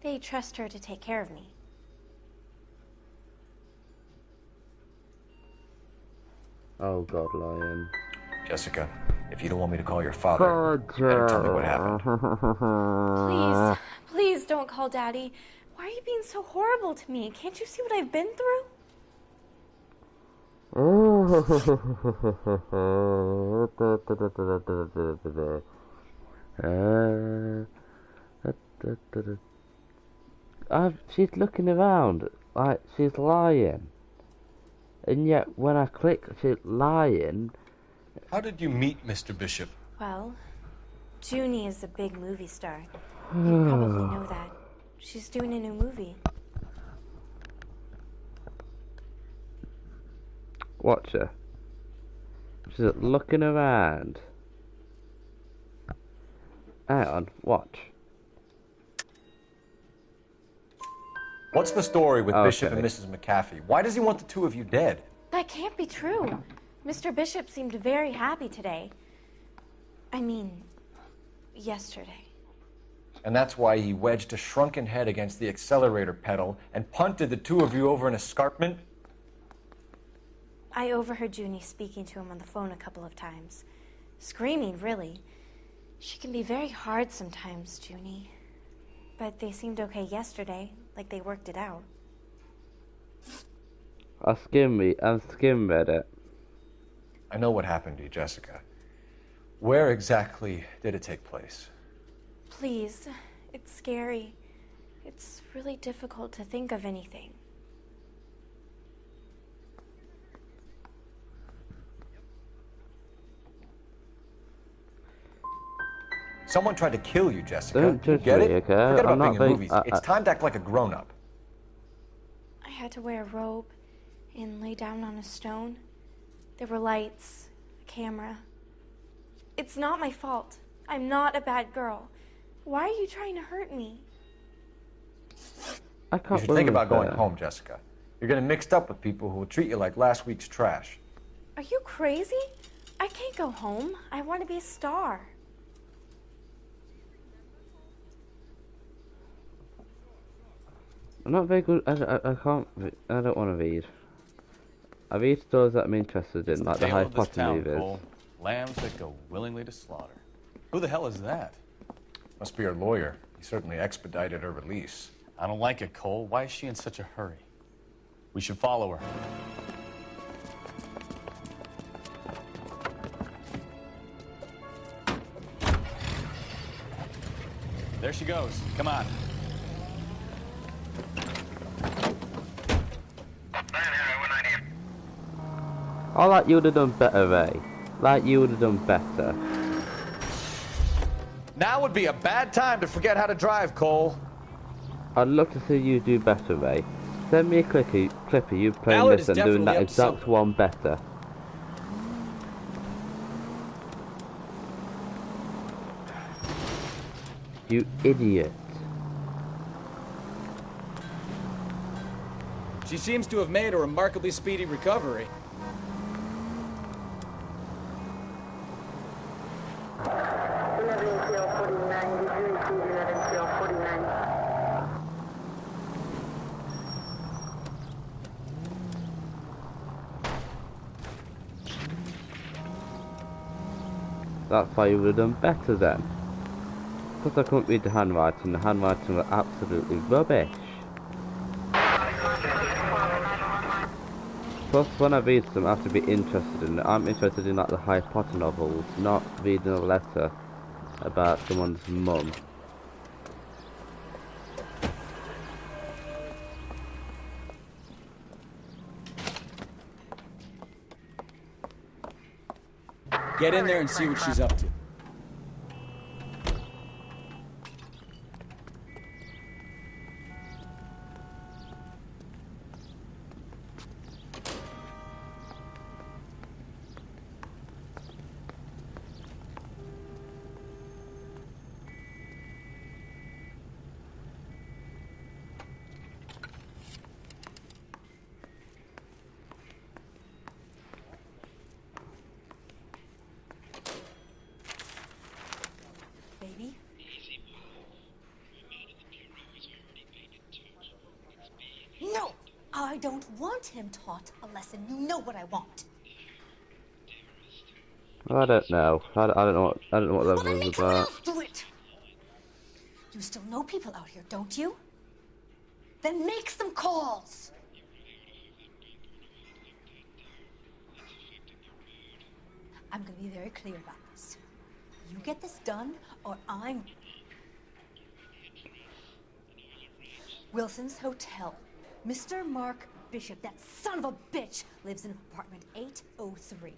They trust her to take care of me. Oh God, lying. Jessica, if you don't want me to call your father, better tell me what happened. Please, please don't call Daddy. Why are you being so horrible to me? Can't you see what I've been through? She's looking around like she's lying, and yet when I click she's lying. How did you meet Mr. Bishop? Well, Junie is a big movie star. You probably know that. She's doing a new movie. Watch her. She's looking around. Hang on, watch. What's the story with Okay. Bishop and Mrs. McAfee? Why does he want the two of you dead? That can't be true. Mr. Bishop seemed very happy today. I mean, yesterday. And that's why he wedged a shrunken head against the accelerator pedal and punted the two of you over an escarpment? I overheard Junie speaking to him on the phone a couple of times. Screaming, really. She can be very hard sometimes, Junie. But they seemed okay yesterday, like they worked it out. I skim read it. I know what happened to you, Jessica. Where exactly did it take place? Please, it's scary. It's really difficult to think of anything. Someone tried to kill you, Jessica. Don't You judge get me, it? okay? Forget I'm about not being in very- movies. It's time to act like a grown-up. I had to wear a robe and lay down on a stone. There were lights, a camera. It's not my fault. I'm not a bad girl. Why are you trying to hurt me? I You can't should think about going believe home, Jessica. You're getting mixed up with people who will treat you like last week's trash. Are you crazy? I can't go home. I want to be a star. I'm not very good. I can't. I don't want to read. I read stories that I'm interested in, like the Tale Harry of this Potter town, movies. Cole. Lambs that go willingly to slaughter. Who the hell is that? Must be her lawyer. He certainly expedited her release. I don't like it, Cole. Why is she in such a hurry? We should follow her. There she goes. Come on. I like you would have done better, Ray. Like you would have done better. Now would be a bad time to forget how to drive, Cole. I'd love to see you do better, Ray. Send me a clipper you playing Ballard this is and doing that definitely up to exact one better. You idiot. She seems to have made a remarkably speedy recovery. That's why you would have done better then. Because I couldn't read the handwriting was absolutely rubbish. Plus, when I read them, I have to be interested in it. I'm interested in like the Harry Potter novels, not reading a letter about someone's mum. Get in there and see what she's up to. Baby? No! I don't want him taught a lesson. You know what I want. I don't know. I don't know what that was about. Do it! You still know people out here, don't you? Then make some calls! I'm gonna be very clear about this. You get this done, or I'm... Wilson's Hotel. Mr. Mark Bishop, that son of a bitch, lives in apartment 803.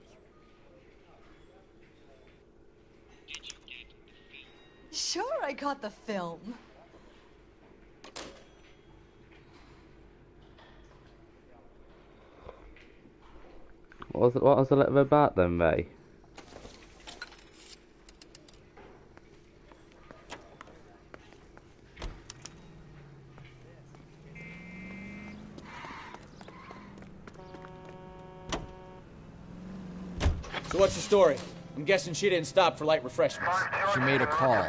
Sure, I got the film. What was the letter about then, Ray? So what's the story? I'm guessing she didn't stop for light refreshments. She made a call.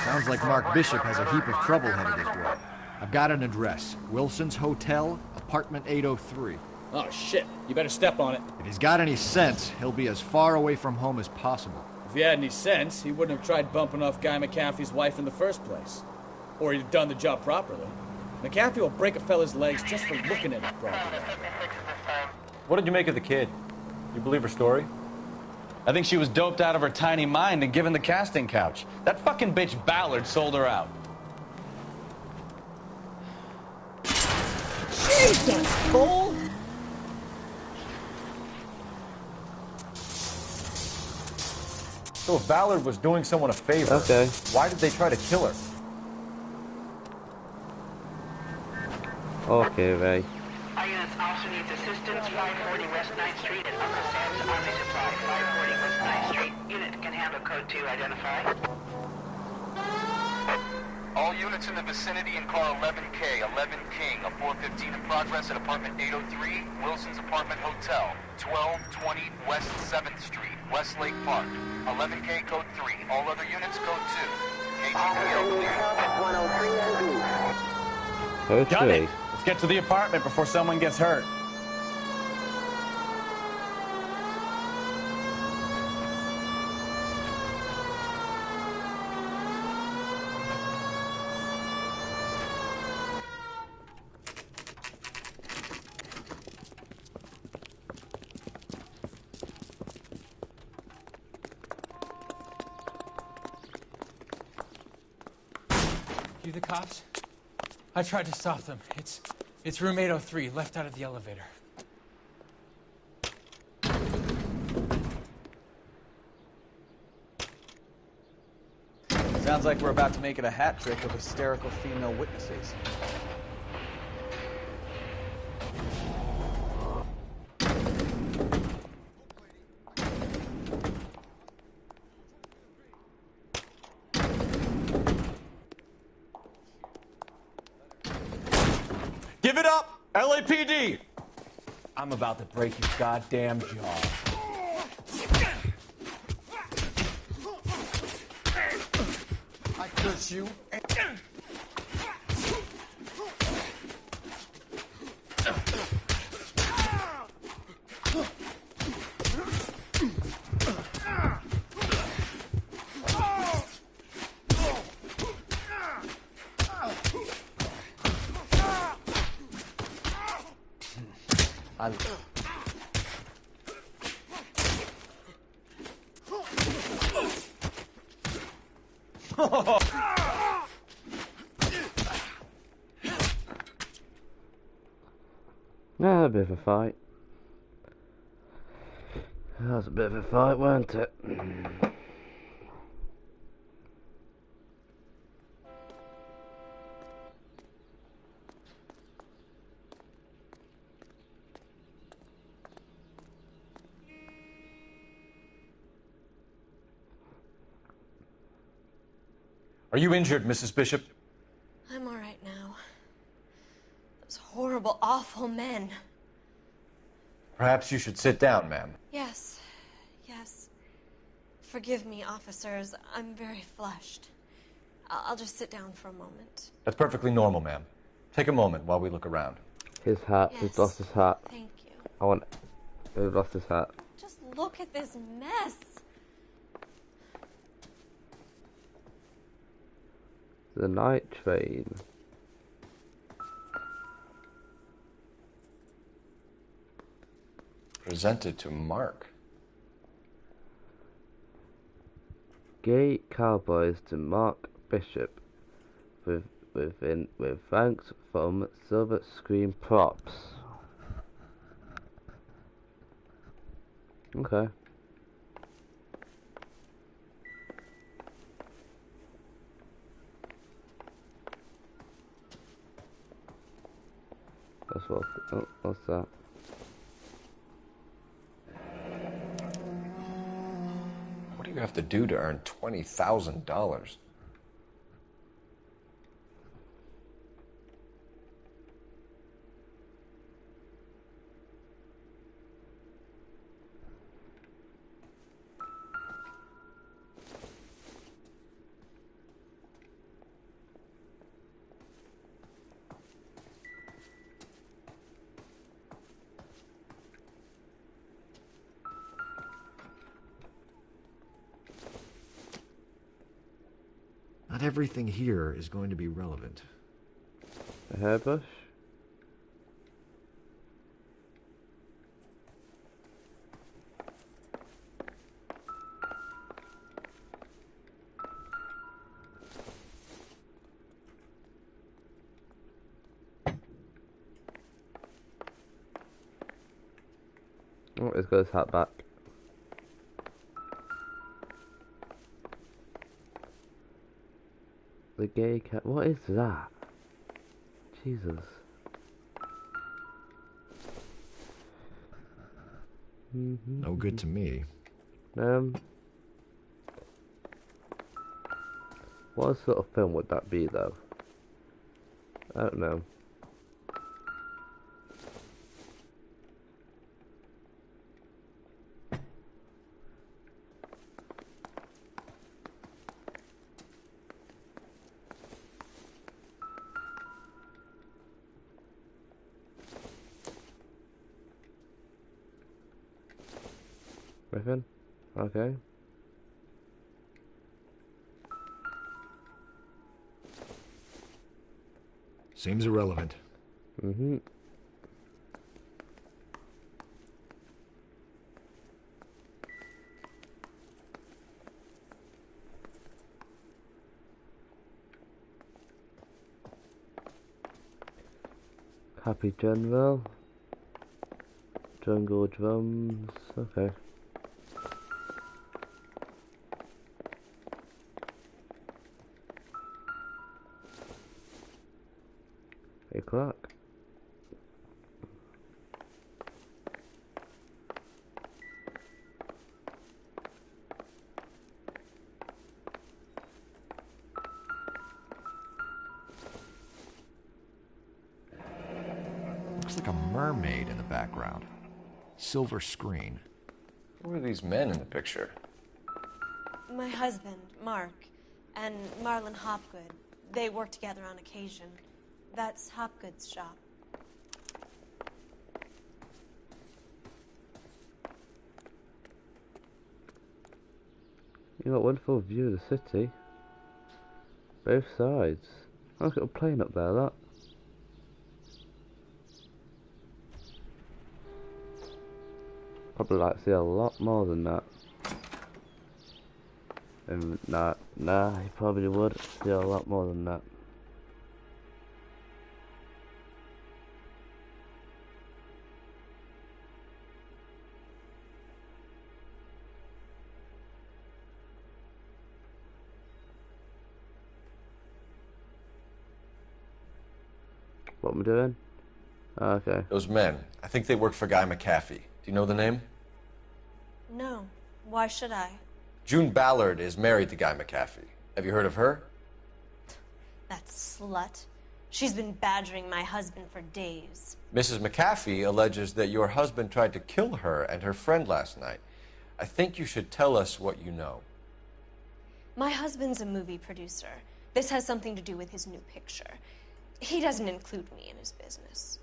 Sounds like Mark Bishop has a heap of trouble headed his way. I've got an address. Wilson's Hotel, apartment 803. Oh, shit. You better step on it. If he's got any sense, he'll be as far away from home as possible. If he had any sense, he wouldn't have tried bumping off Guy McAfee's wife in the first place. Or he'd have done the job properly. McAfee will break a fella's legs just for looking at his property. What did you make of the kid? You believe her story? I think she was doped out of her tiny mind and given the casting couch. That fucking bitch Ballard sold her out. Jesus, Cole! So if Ballard was doing someone a favor, why did they try to kill her? Okay, Ray. Our units also needs assistance. 540 West 9th Street at Uncle Sam's Army Supply. 540 West 9th Street. Unit can handle code 2. Identify. All units in the vicinity in car 11K, 11 King, a 415 in progress at apartment 803, Wilson's Apartment Hotel, 1220 West 7th Street, Westlake Park. 11K code 3. All other units code 2. KTPL clear. Got it. Let's get to the apartment before someone gets hurt. You the cops? I tried to stop them. It's room 803, left out of the elevator. Sounds like we're about to make it a hat trick of hysterical female witnesses. Give it up, LAPD! I'm about to break your goddamn jaw. I curse you. Yeah, a bit of a fight. That was a bit of a fight, weren't it? Are you injured, Mrs. Bishop? I'm all right now. Those horrible, awful men. Perhaps you should sit down, ma'am. Yes, yes. Forgive me, officers. I'm very flushed. I'll just sit down for a moment. That's perfectly normal, ma'am. Take a moment while we look around. His hat. Yes. He's lost his hat. Thank you. I want. He's lost his hat. Just look at this mess. The night train. Presented to Mark. Gay Cowboys to Mark Bishop, with thanks from Silver Screen Props. Okay. That's what. Oh, what's that? What do you have to do to earn $20,000? Not everything here is going to be relevant. A hairbrush? Oh, he's got his hat back. The gay cat. What is that? Jesus. No good to me. What sort of film would that be, though? I don't know. Griffin? Okay. Seems irrelevant. Mm-hmm. Happy General. Jungle Drums. Okay. O'clock. Looks like a mermaid in the background. Silver screen. Who are these men in the picture? My husband, Mark, and Marlon Hopgood. They work together on occasion. That's Hopgood's shop. You got a wonderful view of the city. Both sides. Oh, look at a plane up there, that. Probably like to see a lot more than that. And nah, he probably would see a lot more than that. What am I doing? Okay. Those men, I think they work for Guy McAfee. Do you know the name? No. Why should I? June Ballard is married to Guy McAfee. Have you heard of her? That slut. She's been badgering my husband for days. Mrs. McAfee alleges that your husband tried to kill her and her friend last night. I think you should tell us what you know. My husband's a movie producer. This has something to do with his new picture. He doesn't include me in his business.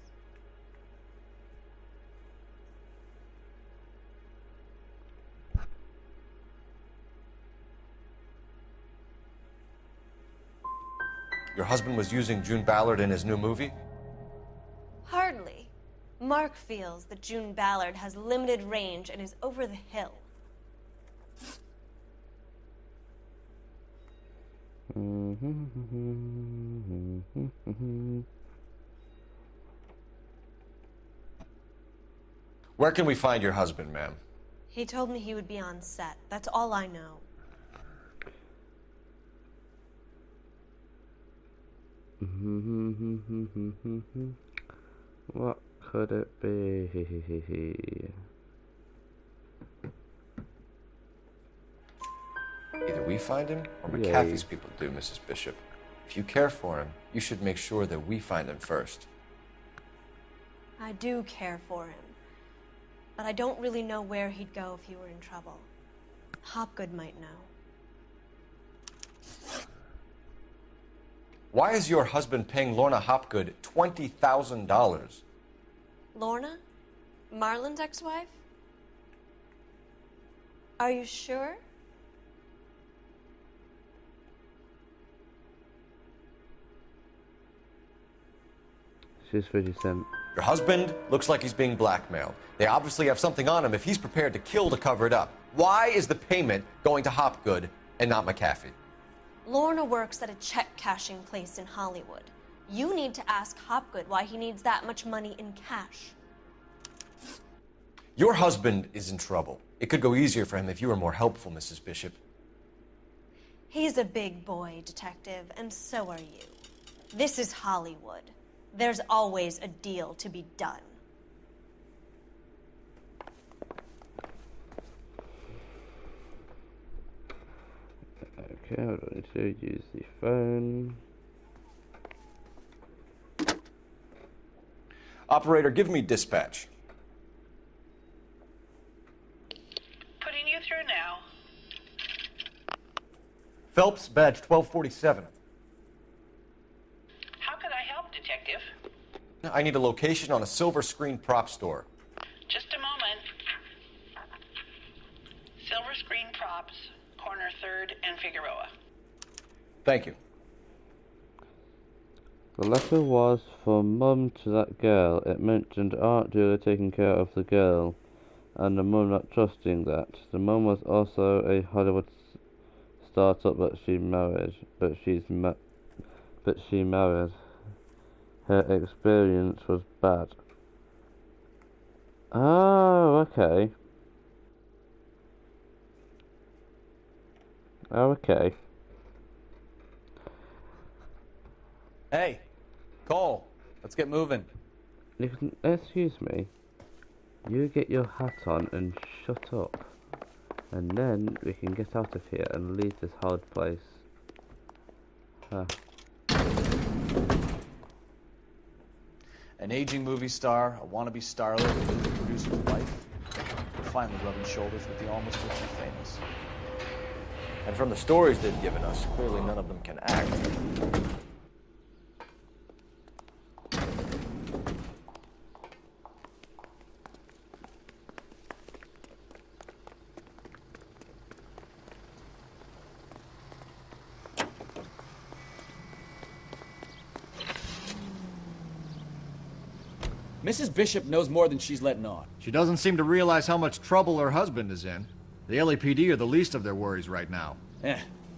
Your husband was using June Ballard in his new movie? Hardly. Mark feels that June Ballard has limited range and is over the hill. Where can we find your husband, ma'am? He told me he would be on set. That's all I know. What could it be? Either we find him or McAfee's people do, Mrs. Bishop. If you care for him, you should make sure that we find him first. I do care for him. But I don't really know where he'd go if he were in trouble. Hopgood might know. Why is your husband paying Lorna Hopgood $20,000? Lorna? Marlon's ex-wife? Are you sure? She's 50 Cent. Your husband looks like he's being blackmailed. They obviously have something on him if he's prepared to kill to cover it up. Why is the payment going to Hopgood and not McAfee? Lorna works at a check-cashing place in Hollywood. You need to ask Hopgood why he needs that much money in cash. Your husband is in trouble. It could go easier for him if you were more helpful, Mrs. Bishop. He's a big boy, detective, and so are you. This is Hollywood. There's always a deal to be done. Okay, I'm going to use the phone. Operator, give me dispatch. Putting you through now. Phelps, badge 1247. How could I help, Detective? I need a location on a silver screen prop store. Just a moment. Silver Screen Props, corner 3rd and Figueroa. Thank you. The letter was from Mum to that girl. It mentioned Aunt Julia taking care of the girl, and the mum not trusting that. The mum was also a Hollywood startup that she married, but she married. Her experience was bad. Oh, okay. Oh, okay. Hey, Cole, let's get moving. Excuse me. You get your hat on and shut up. And then we can get out of here and leave this hard place. Huh. An aging movie star, a wannabe starlet, a movie producer's wife. We're finally rubbing shoulders with the almost rich and famous. And from the stories they've given us, clearly none of them can act. Mrs. Bishop knows more than she's letting on. She doesn't seem to realize how much trouble her husband is in. The LAPD are the least of their worries right now.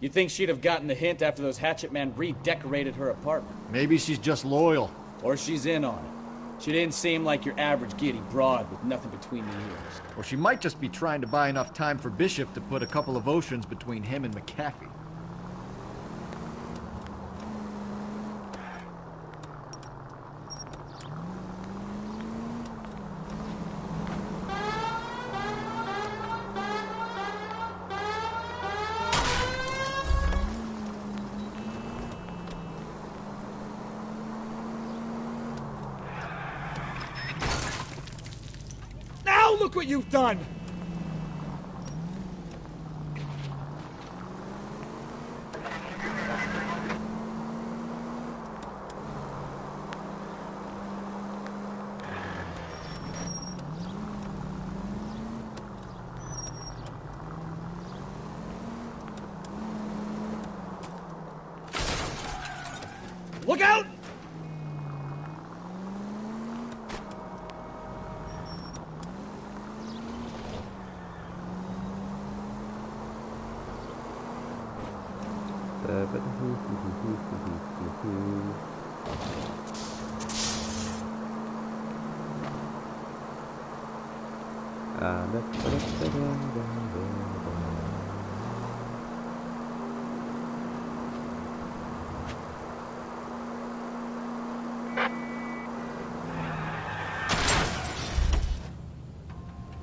You'd think she'd have gotten the hint after those hatchet men redecorated her apartment. Maybe she's just loyal. Or she's in on it. She didn't seem like your average giddy broad with nothing between the ears. Or she might just be trying to buy enough time for Bishop to put a couple of oceans between him and McAfee. Look what you've done! Look out!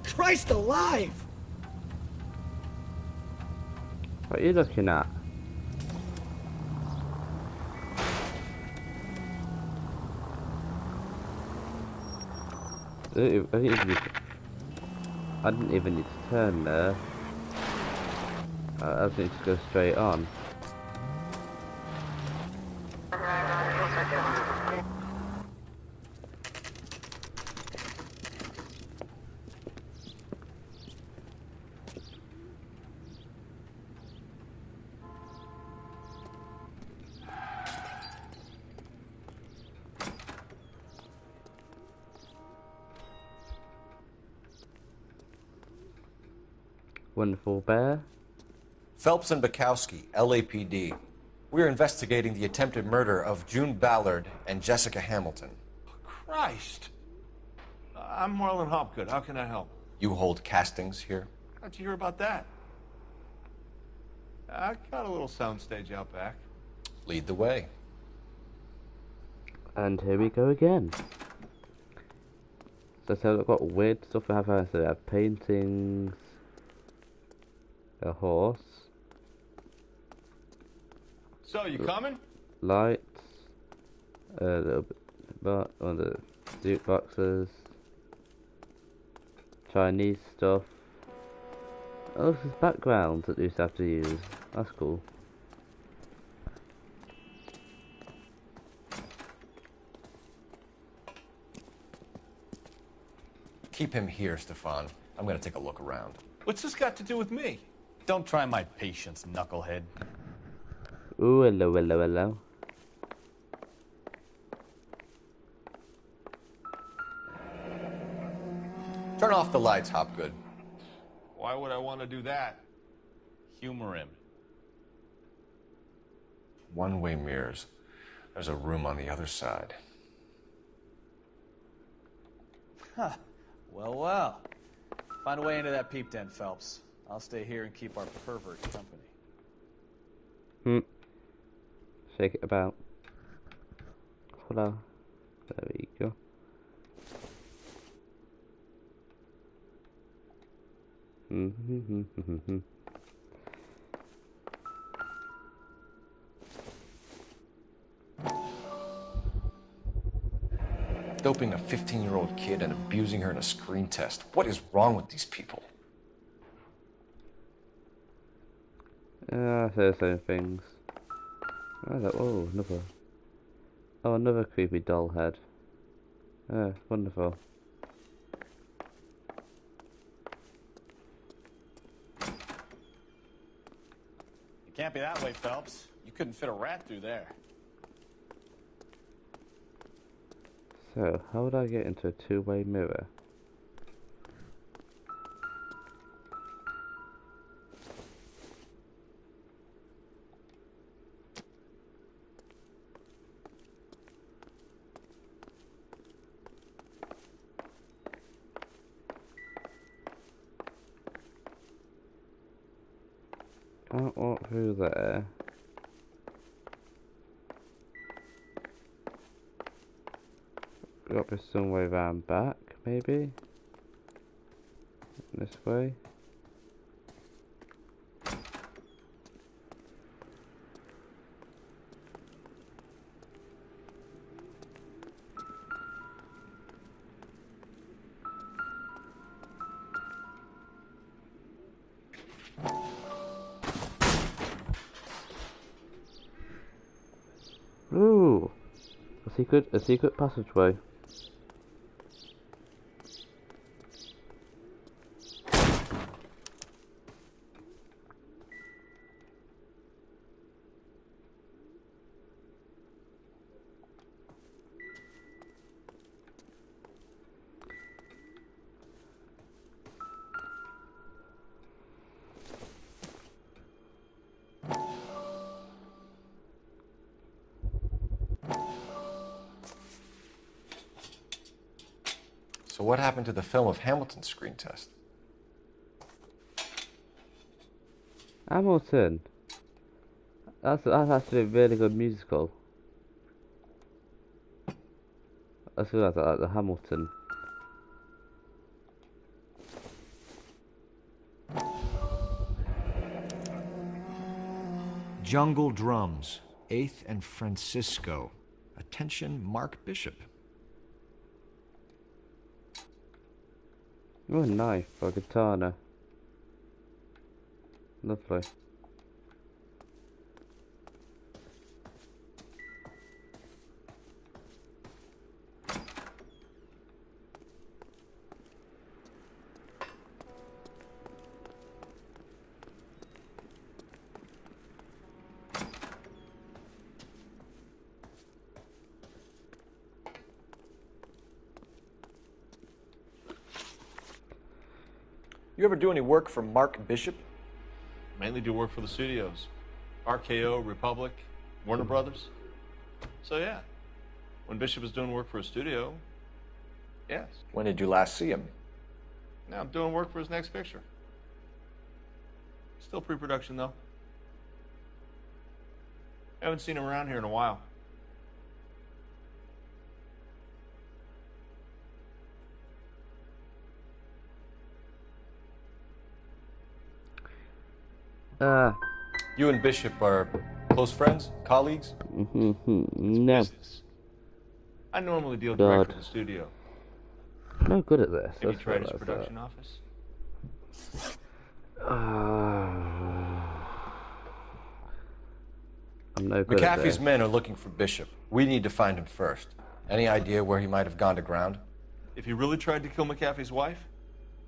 Christ alive! What are you looking at? I didn't even need to turn there. I was going to go straight on. Wonderful bear. Phelps and Bukowski, LAPD. We're investigating the attempted murder of June Ballard and Jessica Hamilton. Christ. I'm Marlon Hopgood. How can I help? You hold castings here? How'd you hear about that? I got a little soundstage out back. Lead the way. And here we go again. So I've got weird stuff I have. So I have paintings, a horse. So, you coming? Lights, a little bit, but on the jukeboxes, Chinese stuff. Oh, this is backgrounds that you used to have to use. That's cool. Keep him here, Stefan. I'm gonna take a look around. What's this got to do with me? Don't try my patience, knucklehead. Ooh, hello, hello, hello. Turn off the lights, Hopgood. Why would I want to do that? Humor him. One-way mirrors. There's a room on the other side. Huh. Well, well. Find a way into that peep den, Phelps. I'll stay here and keep our pervert company. Shake it about. Voila. There we go. Doping a 15-year-old kid and abusing her in a screen test. What is wrong with these people? I say the same things. Oh, another. Oh, another creepy doll head. Wonderful. It can't be that way, Phelps. You couldn't fit a rat through there. So, how would I get into a two-way mirror? Can't walk through there. Got this some way round back, maybe? This way? Ooh! A secret passageway. So what happened to the film of Hamilton's screen test? Hamilton. That's actually a really good musical. That's good, I like the Hamilton. Jungle Drums, 8th and Francisco. Attention, Mark Bishop. Oh, a knife or a katana. Lovely. You ever do any work for Mark Bishop? Mainly do work for the studios. RKO, Republic, Warner Brothers. So yeah, when Bishop was doing work for a studio, yes. When did you last see him? Now I'm doing work for his next picture. Still pre-production though. Haven't seen him around here in a while. You and Bishop are close friends, colleagues? No. I normally deal direct with the studio. No good at this. Have you tried his production office? I'm no good at McAfee's this. men are looking for Bishop. We need to find him first. Any idea where he might have gone to ground? If he really tried to kill McAfee's wife,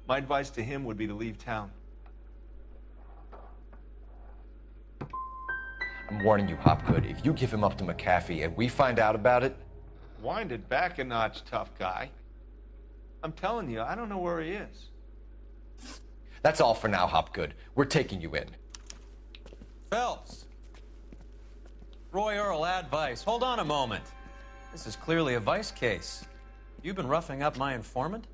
my advice to him would be to leave town. I'm warning you, Hopgood. If you give him up to McAfee and we find out about it... Wind it back a notch, tough guy. I'm telling you, I don't know where he is. That's all for now, Hopgood. We're taking you in. Phelps. Roy Earl, ad vice. Hold on a moment. This is clearly a vice case. You've been roughing up my informant?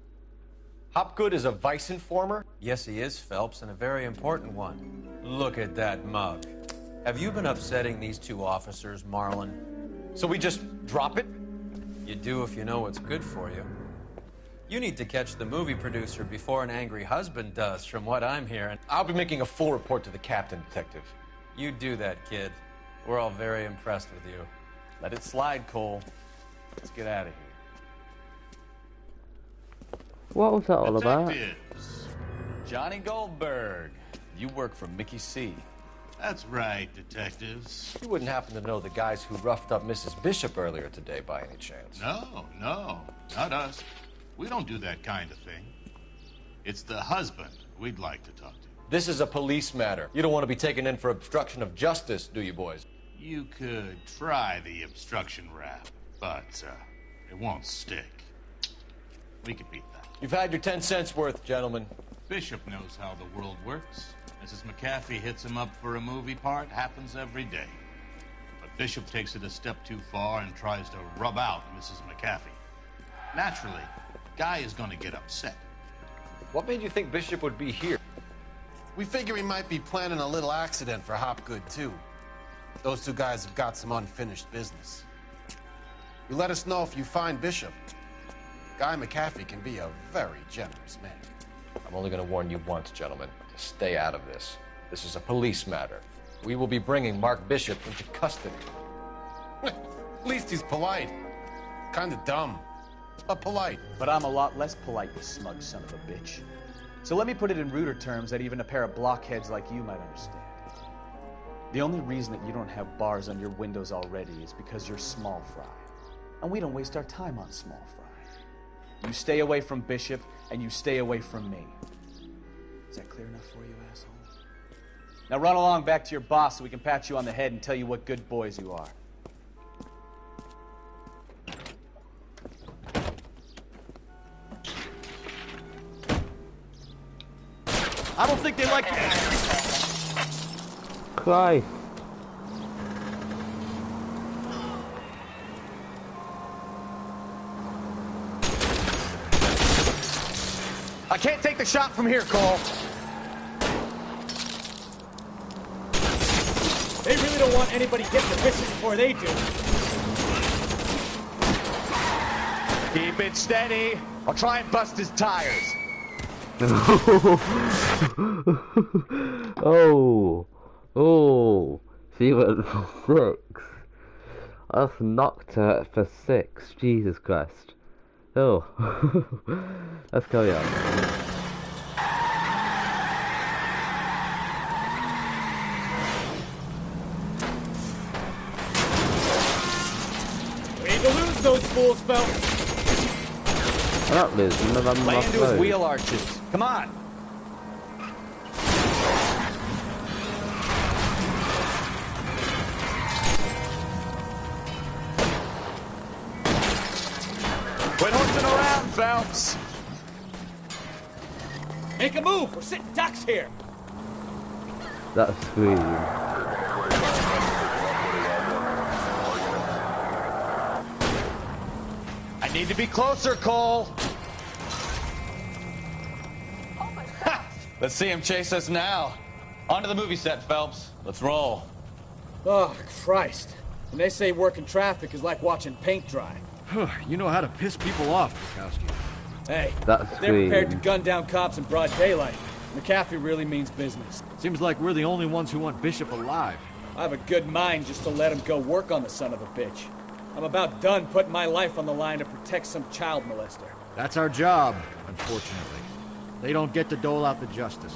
Hopgood is a vice informer? Yes, he is, Phelps, and a very important one. Look at that mug. Have you been upsetting these two officers, Marlon? So we just drop it? You do if you know what's good for you. You need to catch the movie producer before an angry husband does, from what I'm hearing. I'll be making a full report to the captain, Detective. You do that, kid. We're all very impressed with you. Let it slide, Cole. Let's get out of here. What was that all about? Johnny Goldberg. You work for Mickey C. That's right, detectives. You wouldn't happen to know the guys who roughed up Mrs. Bishop earlier today by any chance? No, not us. We don't do that kind of thing. It's the husband we'd like to talk to. This is a police matter. You don't want to be taken in for obstruction of justice, do you, boys? You could try the obstruction rap, but It won't stick. We can beat that. You've had your 10 cents worth, gentlemen. Bishop knows how the world works. Mrs. McAfee hits him up for a movie part. Happens every day. But Bishop takes it a step too far and tries to rub out Mrs. McAfee. Naturally, Guy is going to get upset. What made you think Bishop would be here? We figure he might be planning a little accident for Hopgood, too. Those two guys have got some unfinished business. You let us know if you find Bishop. Guy McAfee can be a very generous man. I'm only going to warn you once, gentlemen, to stay out of this. This is a police matter. We will be bringing Mark Bishop into custody. At least he's polite. Kind of dumb, but polite. But I'm a lot less polite, you smug son of a bitch. So let me put it in ruder terms that even a pair of blockheads like you might understand. The only reason that you don't have bars on your windows already is because you're small fry. And we don't waste our time on small fry. You stay away from Bishop, and you stay away from me. Is that clear enough for you, asshole? Now run along back to your boss so we can pat you on the head and tell you what good boys you are. I don't think they like you. Christ. I can't take the shot from here, Cole. They really don't want anybody getting the pitches before they do. Keep it steady. I'll try and bust his tires. Oh, she went for 6. That's knocked her for 6. Jesus Christ. Oh, let's carry on. We need to lose those fools, Phelps. I'm not losing, none of them Lay off into his road. wheel arches. Come on. Quit horsing around, Phelps. Make a move. We're sitting ducks here. That scream. I need to be closer, Cole. Let's see him chase us now. Onto the movie set, Phelps. Let's roll. Oh, Christ. When they say working traffic is like watching paint dry. You know how to piss people off, Bukowski. Hey, That's they're prepared to scream. gun down cops in broad daylight. McAfee really means business. Seems like we're the only ones who want Bishop alive. I have a good mind just to let him go work on the son of a bitch. I'm about done putting my life on the line to protect some child molester. That's our job, unfortunately. They don't get to dole out the justice.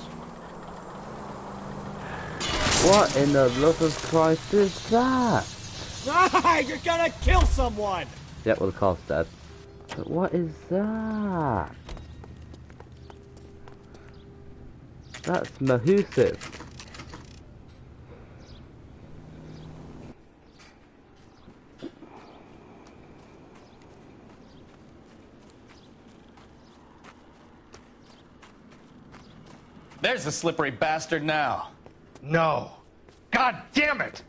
What in the love of Christ is that? Ah, you're gonna kill someone! Yeah, well, the car's dead. But what is that? That's Mahusiv. There's the slippery bastard now. No. God damn it!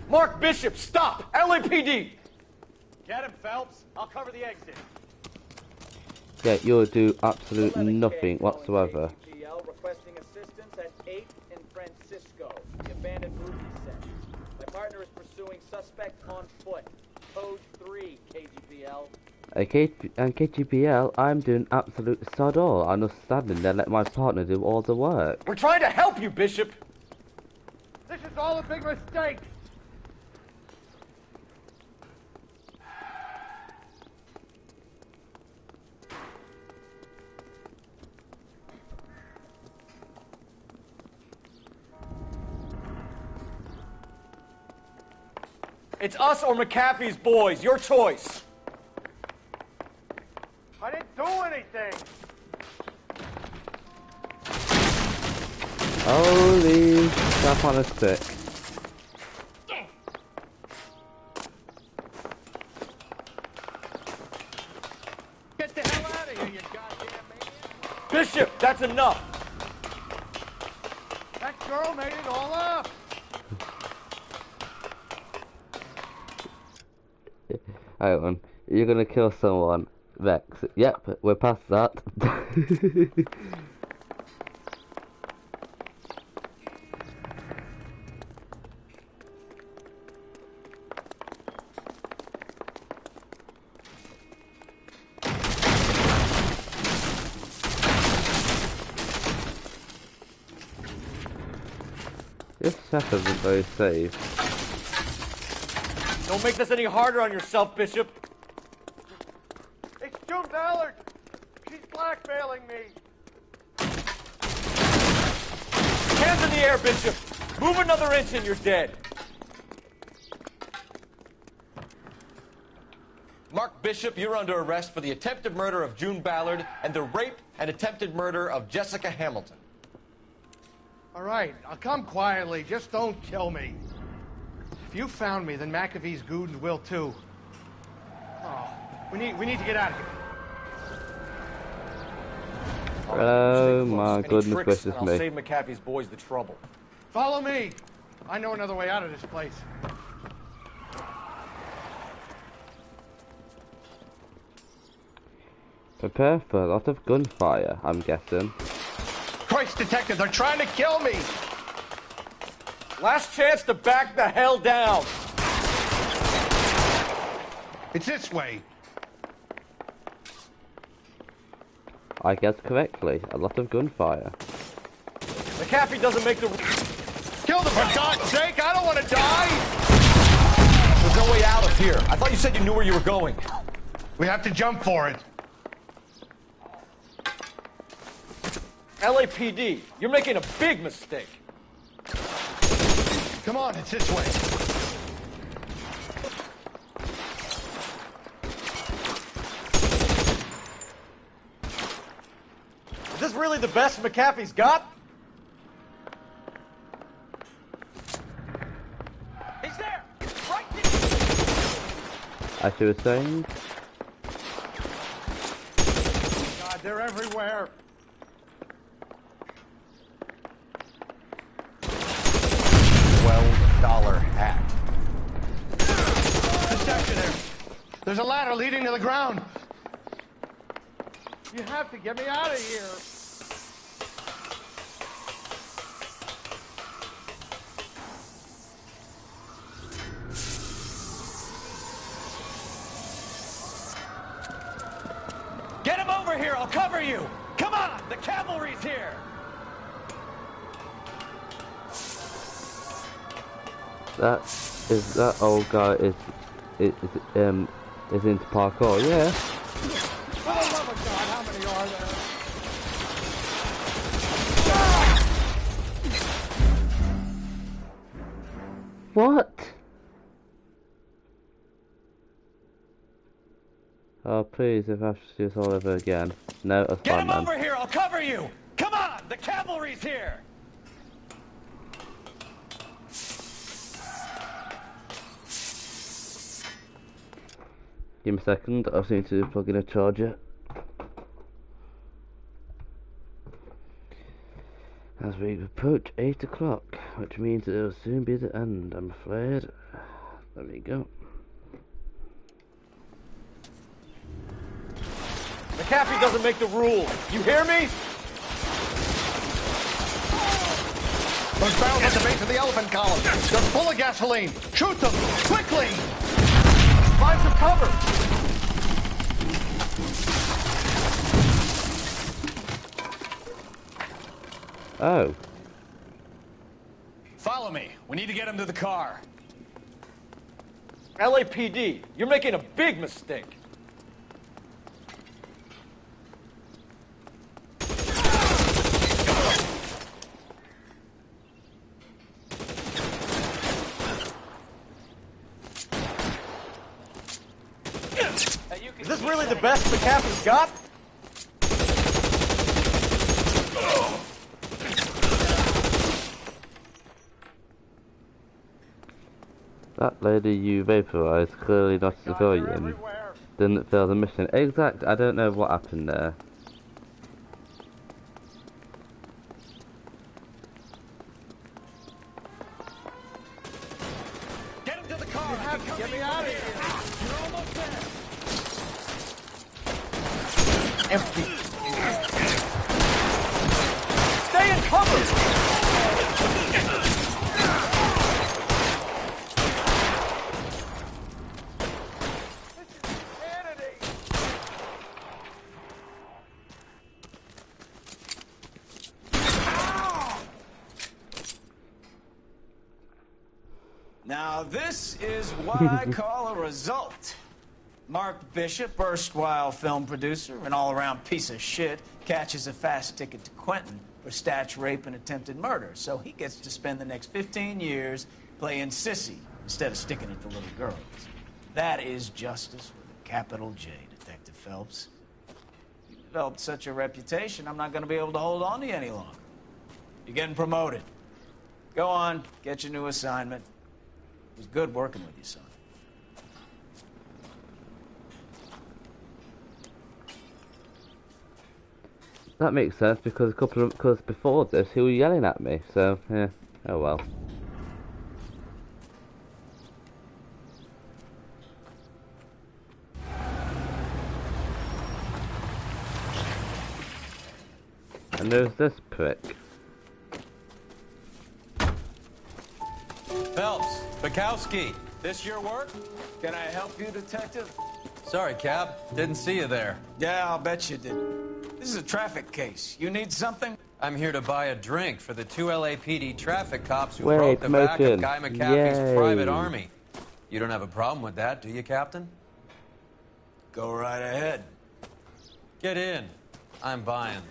Mark Bishop, stop! LAPD! Get him, Phelps. I'll cover the exit. Yeah, you'll do absolutely nothing whatsoever. KGPL requesting assistance at 8th and Francisco, the abandoned movie set. My partner is pursuing suspect on foot. Code 3, KGPL. And KGPL, I'm doing absolute sod all. I'm just standing there, let my partner do all the work. We're trying to help you, Bishop! This is all a big mistake. It's us or McAfee's boys. Your choice. I didn't do anything. Holy stuff on a stick. Bishop, that's enough! That girl made it all up! Hang on. You're gonna kill someone. Rex. Yep, we're past that. This chef isn't very safe. Don't make this any harder on yourself, Bishop. It's June Ballard! She's blackmailing me! Hands in the air, Bishop! Move another inch and you're dead. Mark Bishop, you're under arrest for the attempted murder of June Ballard and the rape and attempted murder of Jessica Hamilton. All right, I'll come quietly. Just don't kill me. If you found me, then McAfee's goons will too. Oh, we need to get out of here. Oh my goodness gracious I'll me. save McAfee's boys the trouble. Follow me. I know another way out of this place. Prepare for a lot of gunfire, I'm guessing. Christ, detective, they're trying to kill me! Last chance to back the hell down! It's this way. I guessed correctly. A lot of gunfire. McAfee doesn't make the... Kill them, for God's sake! I don't want to die! There's no way out of here. I thought you said you knew where you were going. We have to jump for it. LAPD, you're making a big mistake. Come on, it's this way. Is this really the best McAfee's got? He's there! Right As you were saying, God, they're everywhere. $12 hat. Deception there. There's a ladder leading to the ground. You have to get me out of here. Get him over here! I'll cover you! Come on! The cavalry's here! that old guy is into parkour, yeah. For the love of God, how many are there? What? Oh please, if I have to do this all over again. No, that's Get fine, him man. over here! I'll cover you! Come on! The cavalry's here! Give me a second, I just need to plug in a charger. As we approach 8 o'clock, which means it will soon be the end, I'm afraid. There we go. McAfee doesn't make the rules. You hear me? Those barrels at the base of the elephant column. They're full of gasoline. Shoot them! Quickly! Find some cover! Oh. Follow me. We need to get him to the car. LAPD, you're making a big mistake. Is this really the best McAfee's got? That lady you vaporized, clearly not a civilian. Didn't fail the mission. Exact, I don't know what happened there. Empty. Stay in cover! Now, this is what I call a result. Mark Bishop, erstwhile film producer, an all-around piece of shit, catches a fast ticket to Quentin for statch rape and attempted murder, so he gets to spend the next 15 years playing sissy instead of sticking it to little girls. That is justice with a capital J, Detective Phelps. You developed such a reputation, I'm not going to be able to hold on to you any longer. You're getting promoted. Go on, get your new assignment. It was good working with you, son. That makes sense because because before this he was yelling at me, so yeah, oh well. And there's this prick. Phelps, Bukowski, this your work? Can I help you, Detective? Sorry, Cap. Didn't see you there. Yeah, I'll bet you did. This is a traffic case. You need something? I'm here to buy a drink for the 2 LAPD traffic cops who Wait, broke the back promotion. of Guy McAfee's Yay. private army. You don't have a problem with that, do you, Captain? Go right ahead. Get in. I'm buying.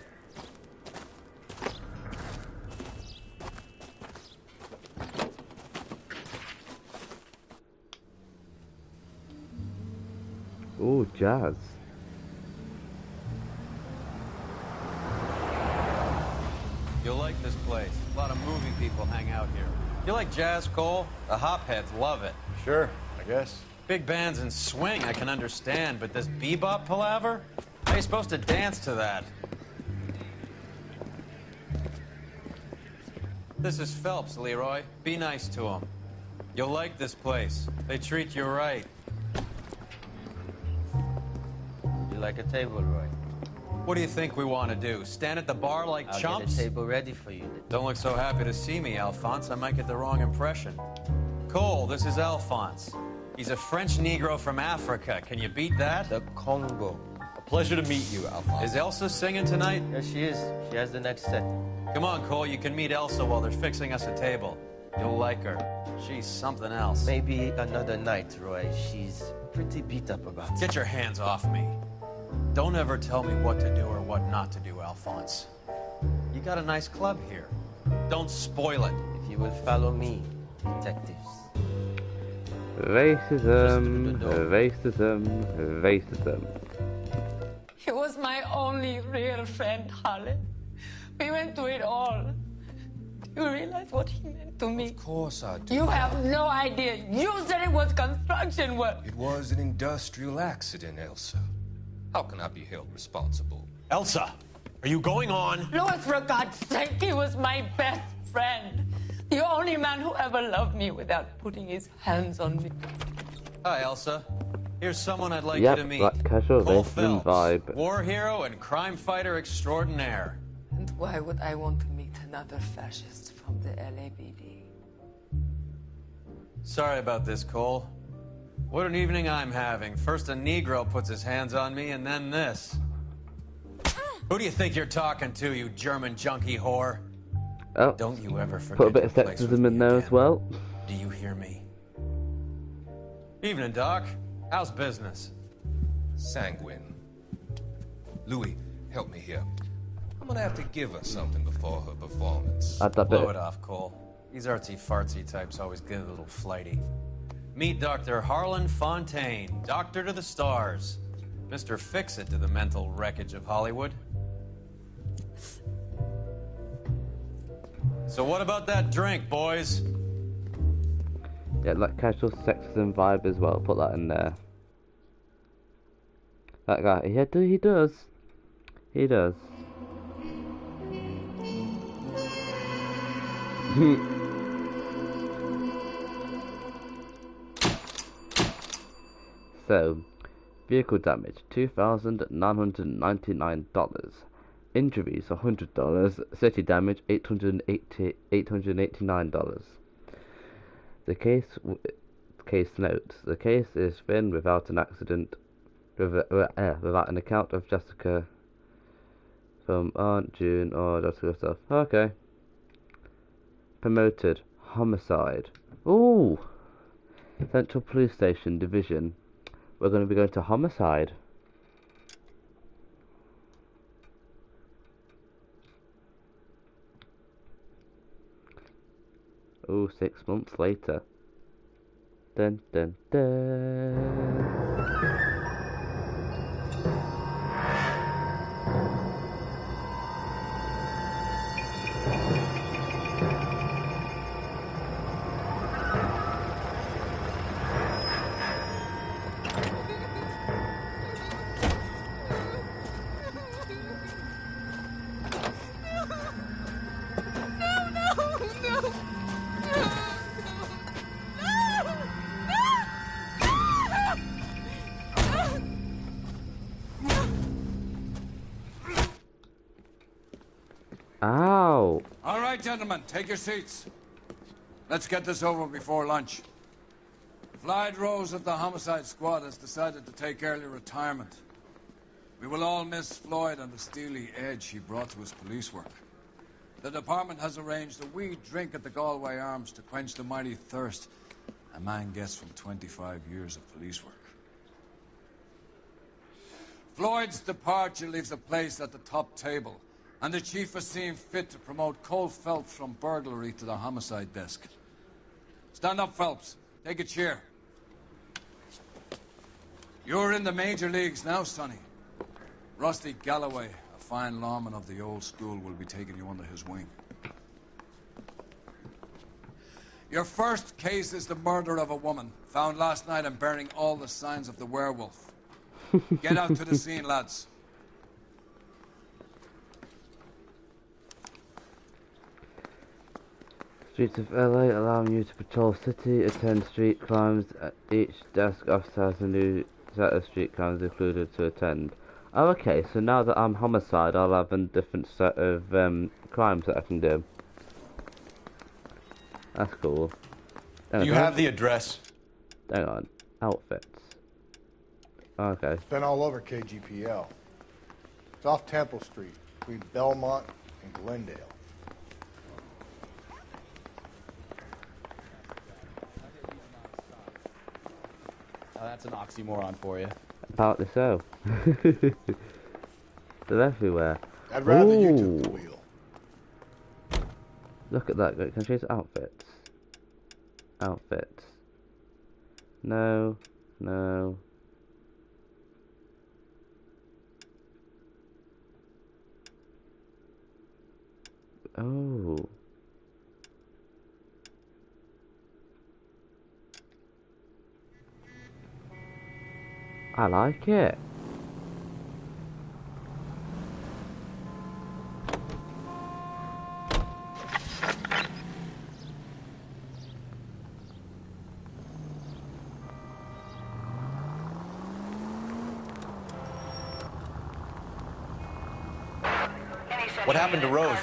Ooh, jazz. You'll like this place. A lot of movie people hang out here. You like jazz, Cole? The hopheads love it. Sure, I guess. Big bands and swing, I can understand, but this bebop palaver? How are you supposed to dance to that? This is Phelps, Leroy. Be nice to him. You'll like this place. They treat you right. You like a table, Roy? What do you think we want to do? Stand at the bar like I'll chumps? get a table ready for you. Don't look so happy to see me, Alphonse. I might get the wrong impression. Cole, this is Alphonse. He's a French Negro from Africa. Can you beat that? The Congo. A pleasure to meet you, Alphonse. Is Elsa singing tonight? Yes, she is. She has the next set. Come on, Cole. You can meet Elsa while they're fixing us a table. You'll like her. She's something else. Maybe another night, Roy. She's pretty beat up about it. Get your hands off me. Don't ever tell me what to do or what not to do, Alphonse. You got a nice club here. Don't spoil it. If you will follow me, detectives. Racism, racism, racism. He was my only real friend, Harlan. We went through it all. Do you realize what he meant to me? Of course I do. You have no idea. You said it was construction work. It was an industrial accident, Elsa. How can I be held responsible? Elsa, are you going on? Louis, for God's sake, he was my best friend. The only man who ever loved me without putting his hands on me. Hi, Elsa. Here's someone I'd like Yep, you to meet. that casual Cole racism Phelps, vibe. war hero and crime fighter extraordinaire. And why would I want to meet another fascist from the LAPD? Sorry about this, Cole. What an evening I'm having. First a Negro puts his hands on me, and then this. Who do you think you're talking to, you German junkie whore? Oh, Don't you ever forget put a bit of your place with sexism in there as well. Do you hear me? Evening, Doc. How's business? Sanguine. Louis, help me here. I'm gonna have to give her something before her performance. Add that bit. Blow it off, Cole. These artsy-fartsy types always get a little flighty. Meet Dr. Harlan Fontaine, doctor to the stars. Mr. Fix-It to the mental wreckage of Hollywood. So what about that drink, boys? Yeah, like casual sexism vibe as well. Put that in there. That guy, yeah, he does. He does. So, Vehicle damage $2,999. Injuries $100. City damage $889. The case notes: the case is thin without an accident, without an account of Jessica from Aunt June or that sort of stuff. Okay. Promoted homicide. Ooh. Central Police Station Division. We're going to be going to homicide. Oh, 6 months later. Dun dun dun. Ow! All right, gentlemen, take your seats. Let's get this over before lunch. Floyd Rose of the Homicide Squad has decided to take early retirement. We will all miss Floyd and the steely edge he brought to his police work. The department has arranged a wee drink at the Galway Arms to quench the mighty thirst a man gets from 25 years of police work. Floyd's departure leaves a place at the top table, and the chief has seen fit to promote Cole Phelps from burglary to the homicide desk. Stand up, Phelps. Take a chair. You're in the major leagues now, Sonny. Rusty Galloway, a fine lawman of the old school, will be taking you under his wing. Your first case is the murder of a woman, found last night and bearing all the signs of the werewolf. Get out to the scene, lads. Streets of LA allowing you to patrol city, attend street crimes. Each desk officer has a new set of street crimes included to attend. Oh, okay, so now that I'm homicide, I'll have a different set of crimes that I can do. That's cool. You have the address. Hang on. Outfits. Okay. It's been all over KGPL. It's off Temple Street, between Belmont and Glendale. That's an oxymoron for you. Apparently so. They're everywhere. I'd rather you took the wheel. Look at that. Can I choose outfits? Outfits. No. No. Oh. I like it. What happened to Rose?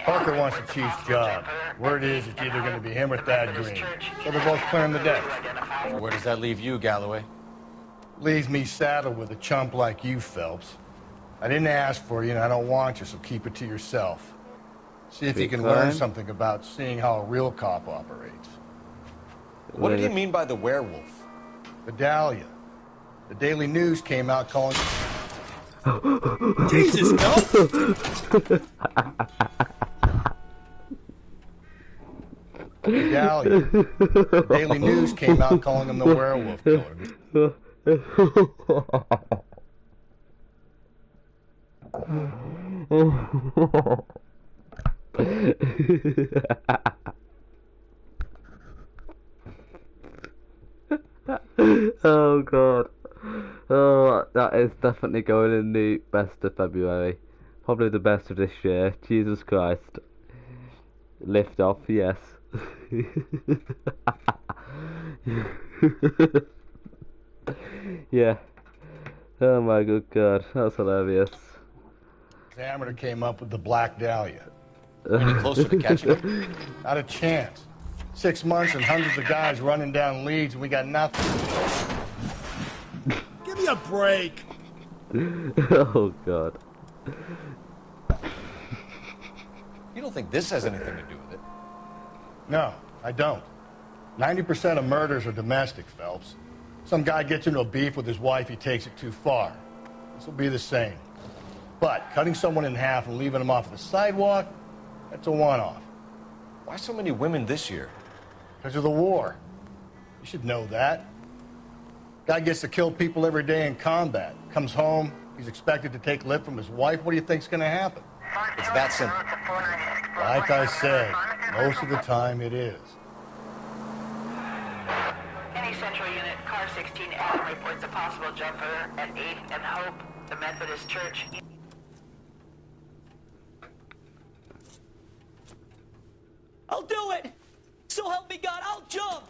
Parker wants the chief's job. Word is it's either going to be him or Thad Green. So they're both clearing the decks. Where does that leave you, Galloway? Leaves me saddled with a chump like you, Phelps. I didn't ask for you, and I don't want you, so keep it to yourself. See if you can learn something about seeing how a real cop operates. What did he mean by the werewolf? Vidalia. The Daily News came out calling... Jesus, no! Vidalia. The Daily News came out calling him the werewolf killer. Oh god. Oh, that is definitely going in the best of February. Probably the best of this year. Jesus Christ. Lift off, yes. Yeah. Oh my good god, that's hilarious. Examiner came up with the Black Dahlia. Any closer to catching him? Not a chance. 6 months and hundreds of guys running down leads, and we got nothing. Give me a break. Oh god. You don't think this has anything to do with it? No, I don't. 90% of murders are domestic, Phelps. Some guy gets into a beef with his wife, he takes it too far. This will be the same. But cutting someone in half and leaving them off the sidewalk, that's a one-off. Why so many women this year? Because of the war. You should know that. Guy gets to kill people every day in combat. Comes home, he's expected to take lip from his wife. What do you think's going to happen? It's that simple. Like I said, most of the time it is. Any Central Unit, Car 16L reports a possible jumper at 8th and Hope, the Methodist Church. I'll do it! So help me God, I'll jump!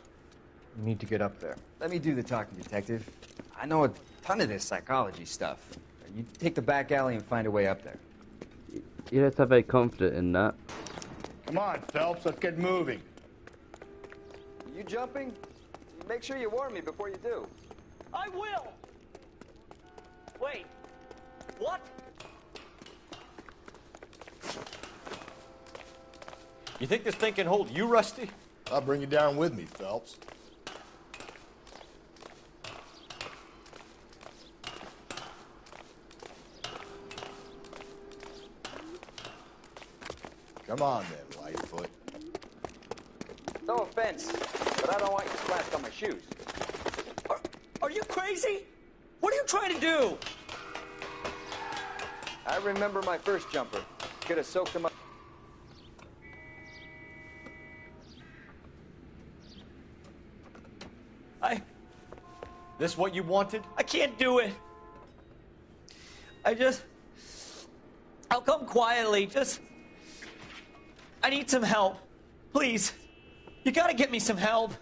You need to get up there. Let me do the talking, Detective. I know a ton of this psychology stuff. You take the back alley and find a way up there. You have to be very confident in that. Come on, Phelps, let's get moving. You jumping? Make sure you warn me before you do. I will! Wait, what? You think this thing can hold you, Rusty? I'll bring you down with me, Phelps. Come on then, Lightfoot. No offense, but I don't want you splashed on my shoes. Are you crazy? What are you trying to do? I remember my first jumper. Could have soaked him up. This what you wanted? I can't do it. I'll come quietly. I need some help. Please. You gotta get me some help.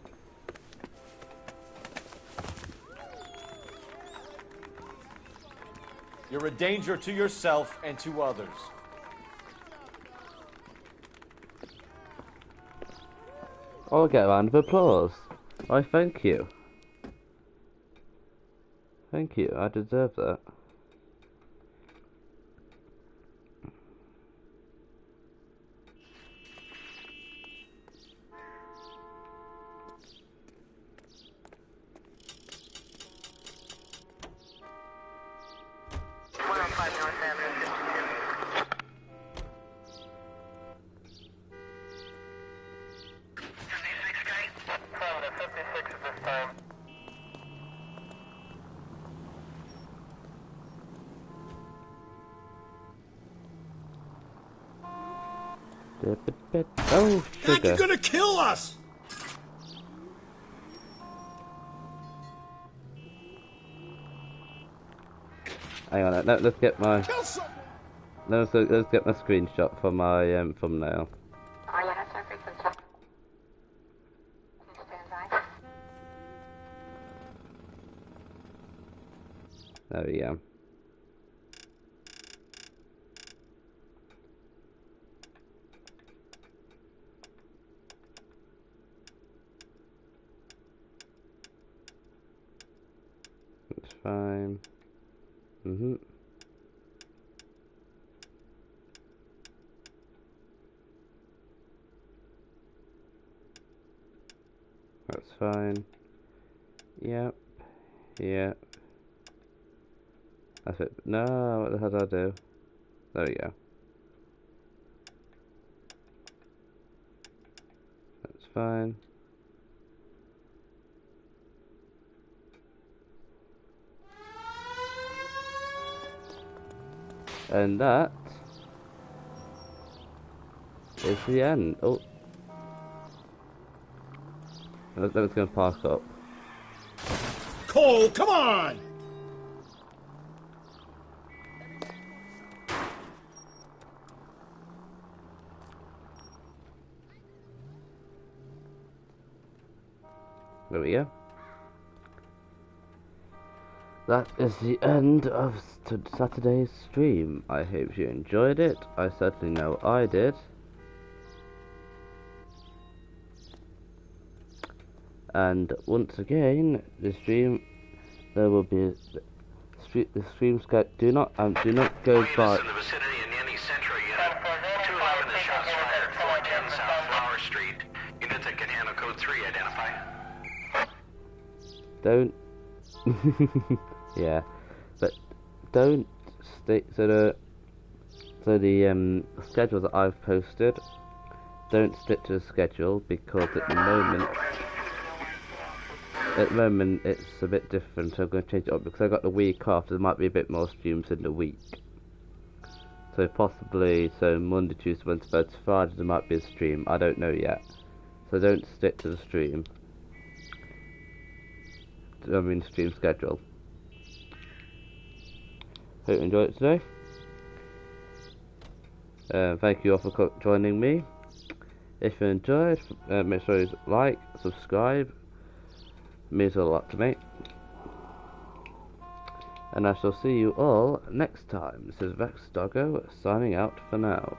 You're a danger to yourself and to others. I'll get a round of applause. Why, thank you. Thank you, I deserve that. Oh, God, sugar. you're gonna kill us! Hang on, let's get my let's get my screenshot for my thumbnail. There we go. That's fine. That's fine. Yep. Yep. That's it. No, what the hell did I do? There we go. That's fine. And that is the end. Oh. Let's go park up. Cole, come on! There we go. that is the end of Saturday's stream. I hope you enjoyed it. I certainly know I did. And once again, the stream, there will be the stream Skype. Do not go by. Don't. Yeah, but don't stick to the schedule that I've posted. Don't stick to the schedule because at the moment it's a bit different. I'm going to change it up because I got the week off. There might be a bit more streams in the week. So possibly, Monday, Tuesday, Wednesday, Thursday, Friday there might be a stream. I don't know yet. So don't stick to the stream. I mean stream schedule. Hope you enjoyed it today. Thank you all for joining me. If you enjoyed, make sure you like, subscribe. It means a lot to me. And I shall see you all next time. This is Vex Doggo signing out for now.